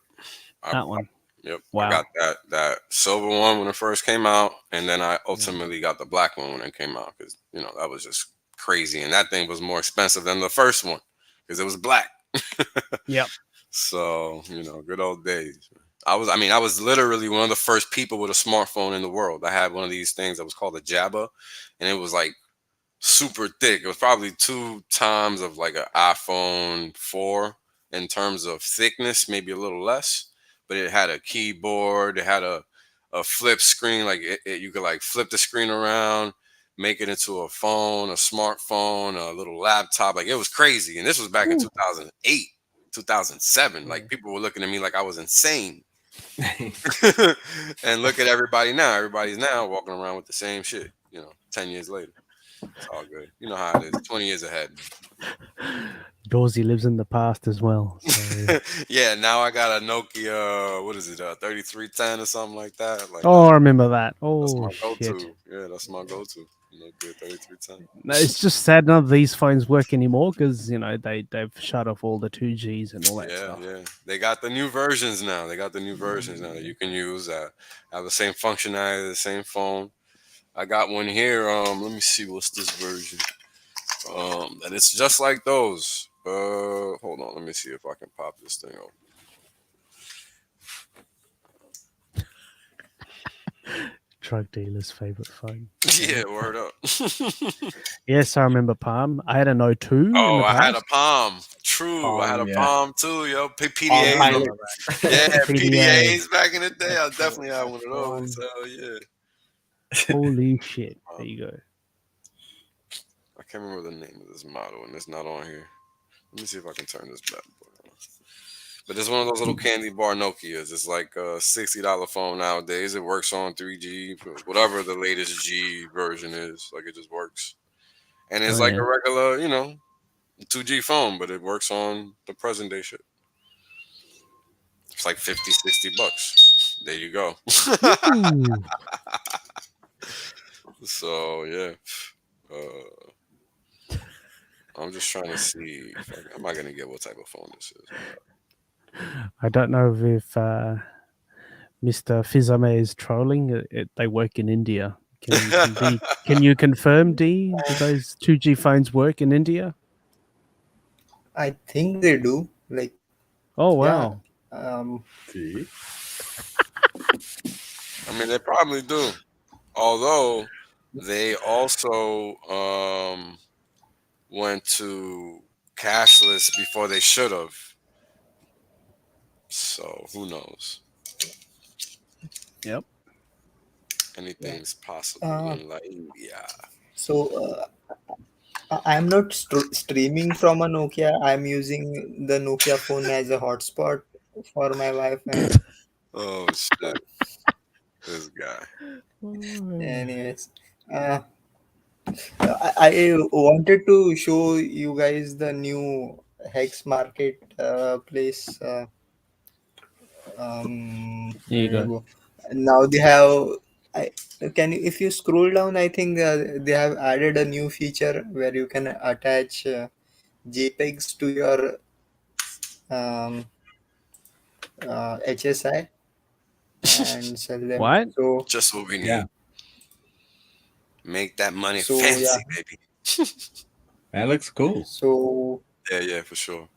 That one. Yep. Wow. I got that silver one when it first came out, and then I ultimately got the black one when it came out because that was just crazy, and that thing was more expensive than the first one because it was black. Yep. So good old days. I was literally one of the first people with a smartphone in the world. I had one of these things that was called a Jabba, and it was like super thick. It was probably 2 times of like an iPhone 4 in terms of thickness, maybe a little less. But it had a keyboard. It had a flip screen. Like you could like flip the screen around, make it into a phone, a smartphone, a little laptop. Like it was crazy. And this was back in 2008, 2007. Like people were looking at me like I was insane. And look at everybody now. Everybody's now walking around with the same shit, 10 years later. It's all good. You know how it is. 20 years ahead. Dorsey lives in the past as well. So. Yeah, now I got a Nokia, 3310 or something like that. Like, I remember that. Oh, that's my go-to. shit. Yeah, that's my go-to. Nokia 3310. No, it's just sad none of these phones work anymore because, they've shut off all the 2Gs and all that stuff. Yeah. They got the new versions now. That you can use that have the same functionality, the same phone. I got one here. Let me see. What's this version? And it's just like those. Hold on. Let me see if I can pop this thing open. Drug dealer's favorite phone. Yeah, word up. Yes, I remember Palm. I had an O2. Oh, I had a Palm. True. I had a Palm too, yo. PDAs. PDAs back in the day. I definitely had one of those. Hell yeah. Holy shit. There you go. I can't remember the name of this model, and it's not on here. Let me see if I can turn this back. But it's one of those little candy bar Nokias. It's like a $60 phone nowadays. It works on 3G, whatever the latest G version is. Like it just works. And it's a regular, 2G phone, but it works on the present day shit. It's like 50, $60. There you go. Ooh. So yeah. I'm just trying to see if I'm not gonna get what type of phone this is. I don't know if Mr. Fizame is trolling. They work in India. Can you confirm, D? Do those 2G phones work in India? I think they do. Like, Oh yeah. wow. See? I mean, they probably do. Although they also went to cashless before they should have. So who knows? Yep. Anything's possible Uh, in India. so I'm not streaming from a Nokia. I'm using the Nokia phone as a hotspot for my Wi-Fi. Oh shit! This guy. Anyways, uh, I wanted to show you guys the new Hex Market place. Here you Where to go. go? Now they have. I can you if you scroll down, I think they have added a new feature where you can attach JPEGs to your um, HSI and sell them. What? So Just what we need. Yeah. Make that money so yeah. fancy, baby. That looks cool. So Yeah, for sure.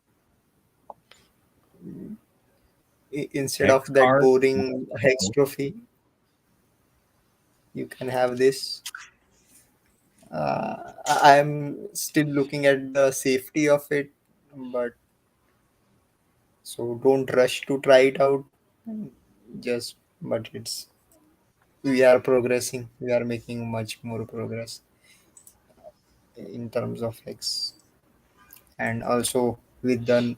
instead Hex of that card. boring Hex trophy, you can have this. I'm still looking at the safety of it, but so don't rush to try it out. Just but it's we are progressing. We are making much more progress in terms of Hex, and also with the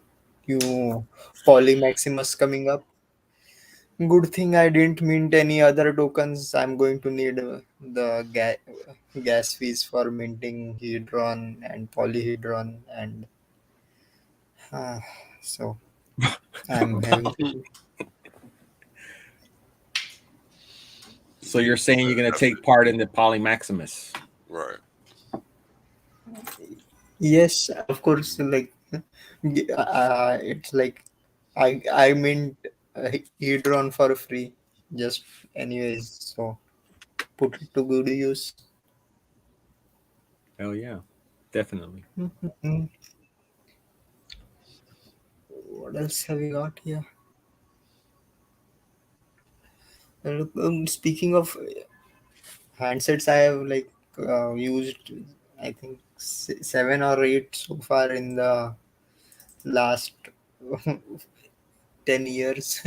new Poly Maximus coming up. Good thing I didn't mint any other tokens. I'm going to need the gas fees for minting Hedron and Polyhedron, and uh, so I'm having to. So you're saying you're gonna take part in the Poly Maximus? Right. Yes, of course. Like it's like I mint Hedron for free, just anyways. So put it to good use. Hell yeah, definitely. What else have we got here? Speaking of handsets, I have like used I think 7 or 8 so far in the last 10 years.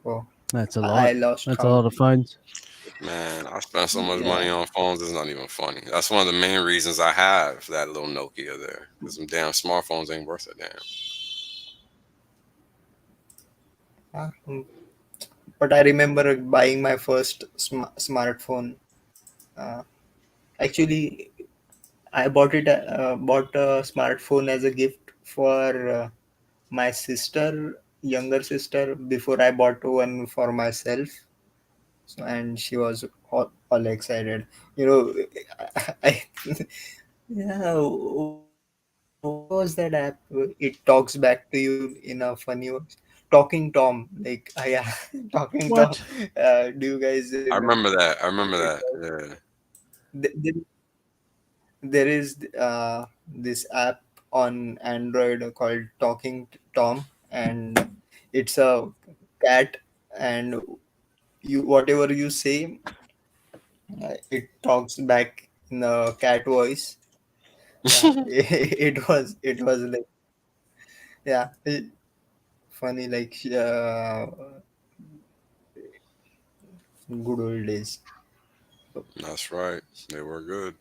So That's a I lot. lost That's a count. lot of phones. Man, I spent so much money Yeah. on phones. It's not even funny. That's one of the main reasons I have that little Nokia there. Because some damn smartphones ain't worth a damn. But I remember buying my first smartphone. Uh, Actually, I bought a smartphone as a gift for my sister, younger sister, before I bought one for myself. So, and she was all excited. You know, I yeah. What was that app? It talks back to you in a funny way. Talking Tom, like yeah, Talking Tom. What? Do you guys I remember? remember that. I remember It that. was, Yeah. there is this app on Android called Talking Tom, and it's a cat, and you whatever you say, it talks back in a cat voice. Yeah, it was like yeah, funny like good old days. That's right. They were good.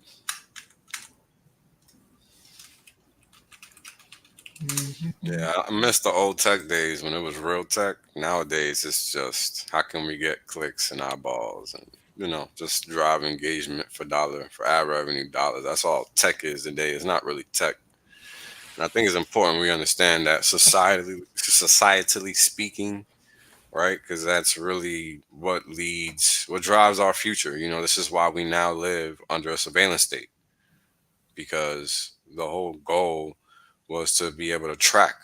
Yeah, I miss the old tech days when it was real tech. Nowadays, it's just how can we get clicks and eyeballs and just drive engagement for ad revenue dollars. That's all tech is today. It's not really tech. And I think it's important we understand that societally speaking, right? Because that's really what drives our future. You know, this is why we now live under a surveillance state, because the whole goal was to be able to track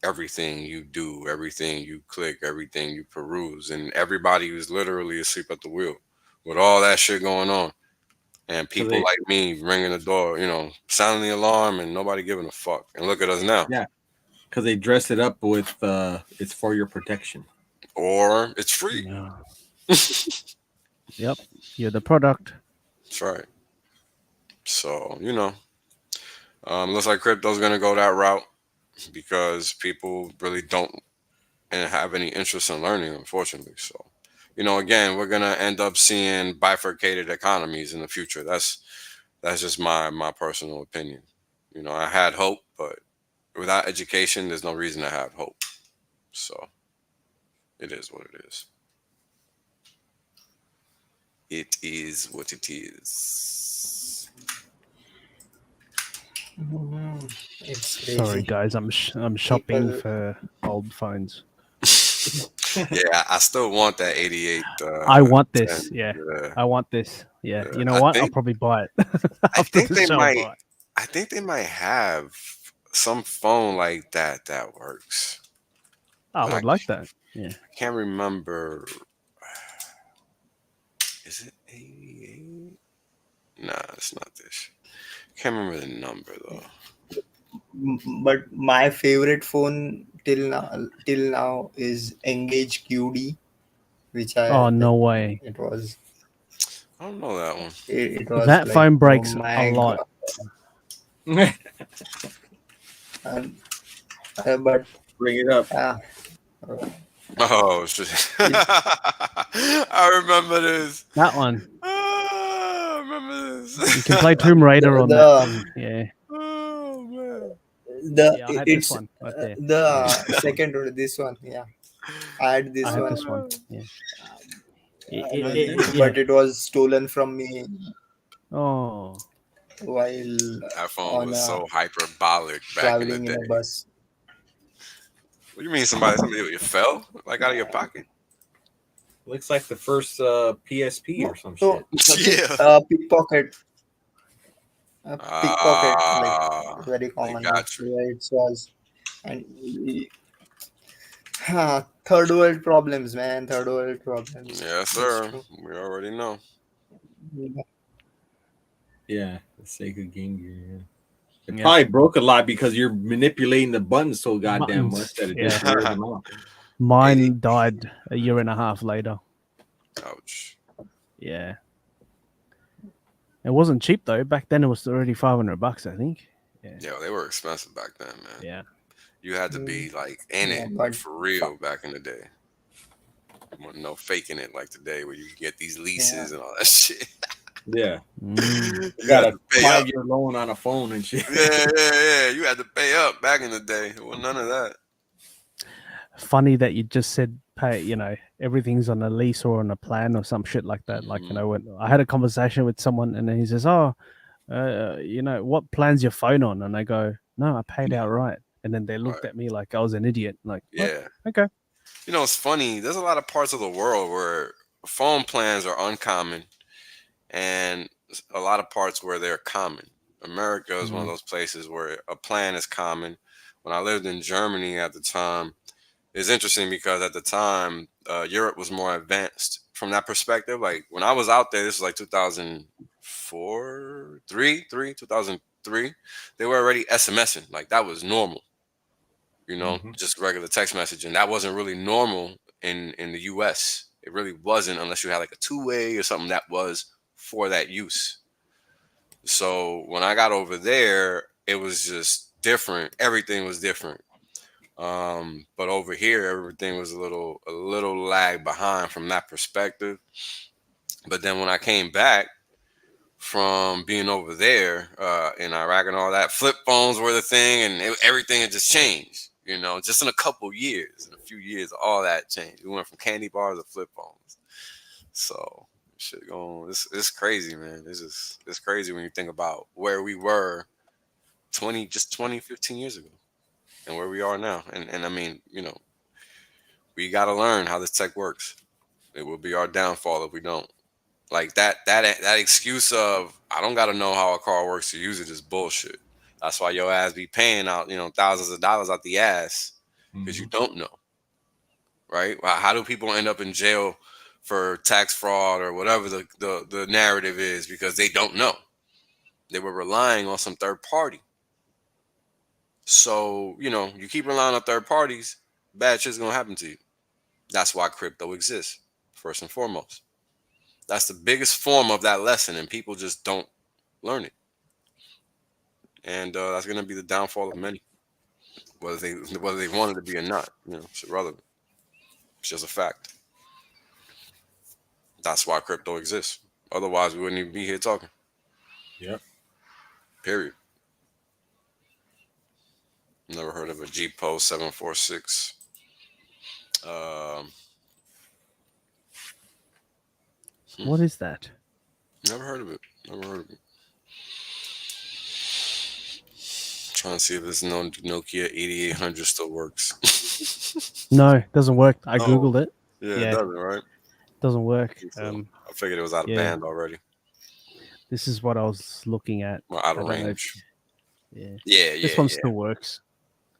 everything you do, everything you click, everything you peruse, and everybody was literally asleep at the wheel with all that shit going on. And people like me ringing the door, you know, sounding the alarm, and nobody giving a fuck. And look at us now. Yeah, because they dress it up with it's for your protection, or it's free. Yeah. Yep, you're the product. That's right. So you know, looks like crypto's gonna go that route because people really don't and have any interest in learning, unfortunately. So, you know, again, we're gonna end up seeing bifurcated economies in the future. That's just my personal opinion. You know, I had hope, but without education, there's no reason to have hope. So, it is what it is. It is what it is. It's Sorry, crazy. guys. I'm shopping for old phones. Yeah, I still want that 88. I want this. 10. Yeah. Yeah. I want this. Yeah. Yeah. You know what? I'll probably buy it. I think the they show, might. buy it. I think they might have some phone like that that works. I But would like that. Yeah. I can't remember. Is it 88? Nah, it's not this. Can't remember the number though. But my favorite phone till now is Engage QD, which Oh, no way. It was. I don't know that one. It was That like, phone breaks oh my a lot. God. But bring it up. Oh shit! I remember this. That one. I remember this. You can play Tomb Raider on that thing. Yeah. Oh man. I had this one right there. The second one, this one. Yeah, I had this I had one. this one. Yeah. But it was stolen from me Oh. while That phone was so hyperbolic back in traveling the in day. a bus. What do you mean somebody you fell like out of your pocket? Looks like the first PSP or some shit. Yeah. Pickpocket. Pickpocket, like very common. got you. Yeah, it was. And third world problems, man. Third world problems. Yes, sir. We already know. Yeah, the Sega Game Gear. Yeah. It probably broke a lot because you're manipulating the buttons so goddamn much that it just wears them off. Mine died a year and a half later. Ouch. Yeah. It wasn't cheap though. Back then it was already $500, I think. Yeah, they were expensive back then, man. Yeah. You had to be like in it for real back in the day. No faking it like today where you can get these leases and all that shit. Yeah. You got a 5-year loan on a phone and shit. Yeah. You had to pay up back in the day. Well, none of that. Funny that you just said pay, everything's on a lease or on a plan or some shit like that. Like, when I had a conversation with someone and then he says, what plan's your phone on? And I go, no, I paid outright. And then they looked at me like I was an idiot. Like, yeah. Okay. You know, it's funny. There's a lot of parts of the world where phone plans are uncommon and a lot of parts where they're common. America is one of those places where a plan is common. When I lived in Germany at the time, it's interesting because at the time, Europe was more advanced from that perspective. Like when I was out there, this was like 2003, they were already SMSing. Like that was normal, just regular text messaging. That wasn't really normal in the US. It really wasn't unless you had like a two-way or something that was for that use. So when I got over there, it was just different. Everything was different. But over here, everything was a little lag behind from that perspective. But then when I came back from being over there in Iraq and all that, flip phones were the thing, and everything had just changed. Just in a couple years, in a few years, all that changed. We went from candy bars to flip phones. So shit going, it's crazy, man. It's crazy when you think about where we were 15 years ago, and where we are now. And I mean, we got to learn how this tech works. It will be our downfall if we don't. Like that excuse of I don't got to know how a car works to use it is bullshit. That's why your ass be paying out, thousands of dollars out the ass because you don't know, right? How do people end up in jail for tax fraud or whatever the narrative is? Because they don't know. They were relying on some third party. So, you keep relying on third parties, bad shit's gonna happen to you. That's why crypto exists, first and foremost. That's the biggest form of that lesson, and people just don't learn it. And that's gonna be the downfall of many, whether they want it to be or not. It's irrelevant. It's just a fact. That's why crypto exists. Otherwise, we wouldn't even be here talking. Yep. Period. Never heard of a GPO 746. What is that? Never heard of it. Trying to see if this Nokia 8800 still works. No, it doesn't work. I googled it. Yeah, it doesn't, right? Doesn't work. I figured it was out of band already. This is what I was looking at. Well, out of range. Yeah. This one still works.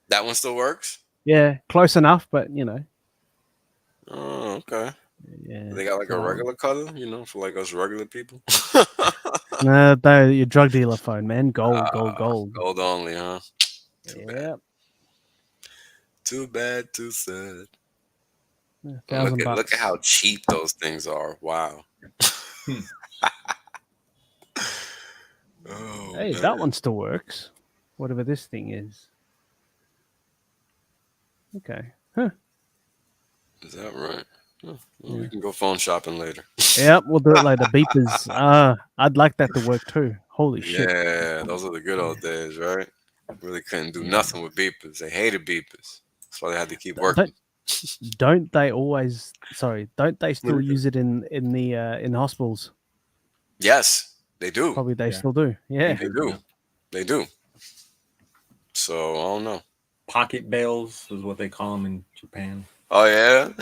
That one still works? Yeah, close enough, but Oh, okay. Yeah. They got like a regular color, for like us regular people. No, your drug dealer phone, man. Gold. Gold only, huh? Yeah. Too bad, too sad. $1,000. Look at how cheap those things are. Wow. Hey, that one still works. Whatever this thing is. Okay. Huh. Is that right? Well, we can go phone shopping later. Yep, we'll do it later. Beepers. I'd like that to work too. Holy shit. Yeah, those are the good old days, right? Really couldn't do nothing with beepers. They hated beepers. That's why they had to keep working. Don't they still use it in hospitals? Yes, they do. Probably they still do. Yeah. They do. So I don't know. Pocket bells is what they call them in Japan. Oh yeah,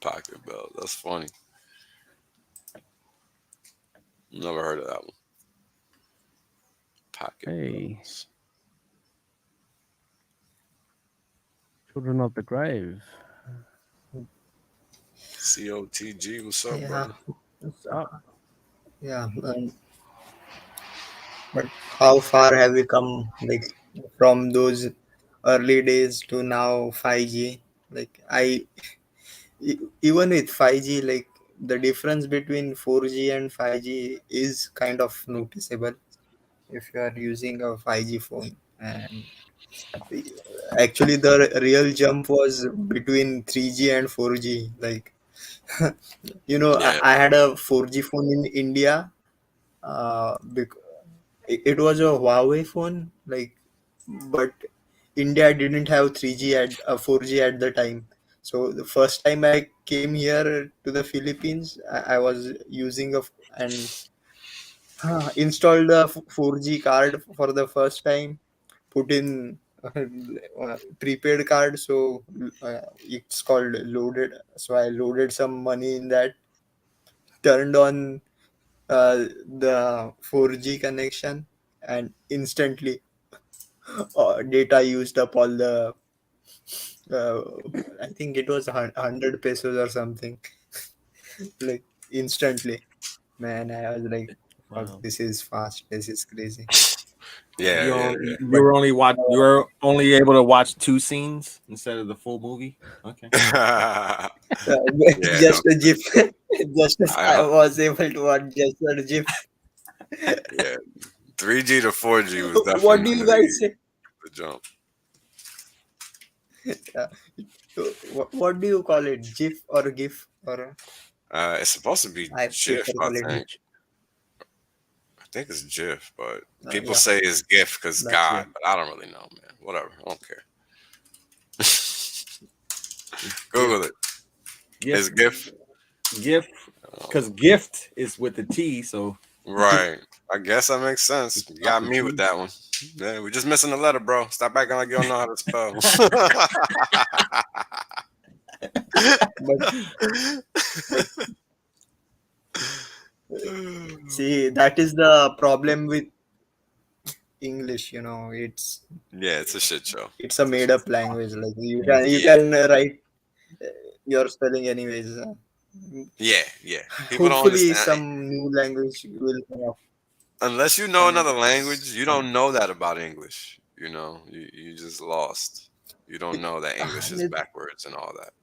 pocket bell. That's funny. Never heard of that one. Pocket bells. Children of the Grave. COTG. What's up, brother? What's up? Yeah. But how far have we come, like, from those early days to now 5G? Like, even with 5G, like, the difference between 4G and 5G is kind of noticeable if you are using a 5G phone. And actually, the real jump was between 3G and 4G. Like, I had a 4G phone in India. It was a Huawei phone, like, but India didn't have 3G 4G at the time. So the first time I came here to the Philippines, I was using and installed a 4G card for the first time, put in prepaid card, so it's called loaded. So I loaded some money in that, turned on the 4G connection, and instantly data used up all the I think it was 100 pesos or something. Like, instantly. Man, I was like, fuck, this is fast, this is crazy. You were only able to watch 2 scenes instead of the full movie. Okay. Just a GIF. I was able to watch just a GIF. Yeah, 3G to 4G was definitely. What do you guys say? The jump. What do you call it? GIF or GIF or? It's supposed to be GIF. I think it's GIF, but people say it's GIF because God, but I don't really know, man. Whatever, I don't care. Google it. It's GIF. GIF, because gift is with the T, so Right. I guess that makes sense. You got me with that one. Yeah, we're just missing the letter, bro. Stop acting like you don't know how to spell. See, that is the problem with English. It's Yeah, it's a shit show. it's a made up language. Like you can write your spelling anyways. Yeah. People don't Hopefully, understand. some new language will come up. Unless you know another language, you don't know that about English. You just lost. You don't know that English is backwards and all that.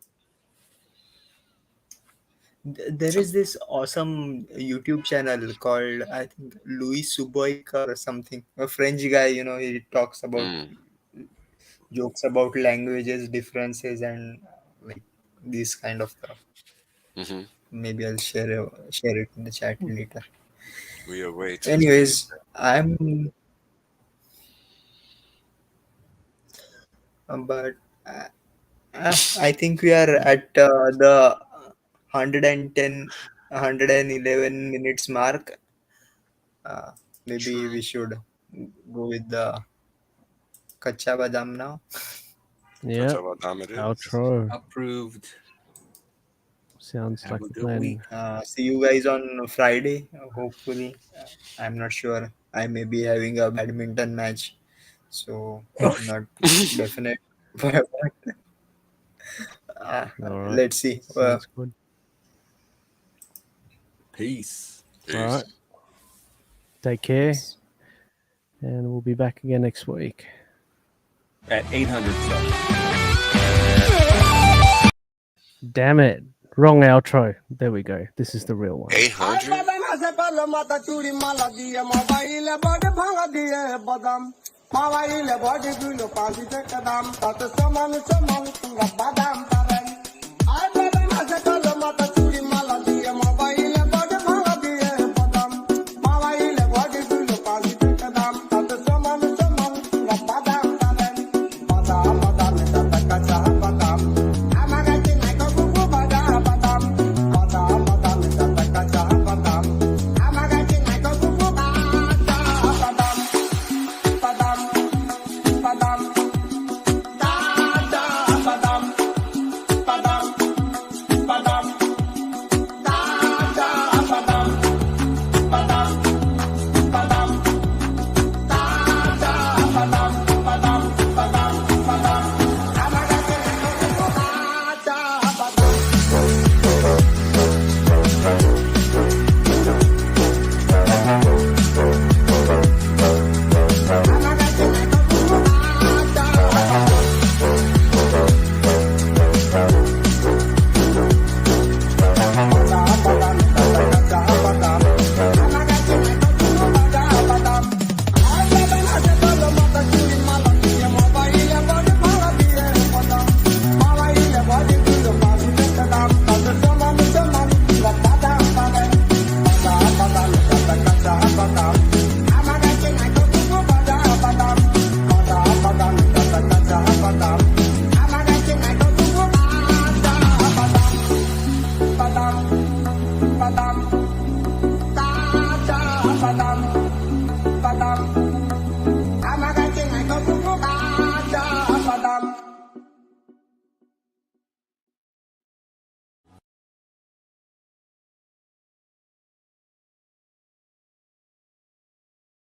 There is this awesome YouTube channel called, I think, Louis Suboica or something. A French guy, he talks about jokes about languages differences and like this kind of stuff. Mm-hmm. Maybe I'll share it in the chat later. We await. Anyways, I think we are at the 111 minutes mark. Maybe we should go with the Kacha Badam now. Yeah. It is. Outro. Approved. Sounds Have like a a good plan. week. See you guys on Friday, hopefully. I'm not sure. I may be having a badminton match, so not definite. But All right. let's see. Sounds good. Peace. All right. Take care. And we'll be back again next week. At 800 subs. Damn it. Wrong outro. There we go. This is the real one. 800? I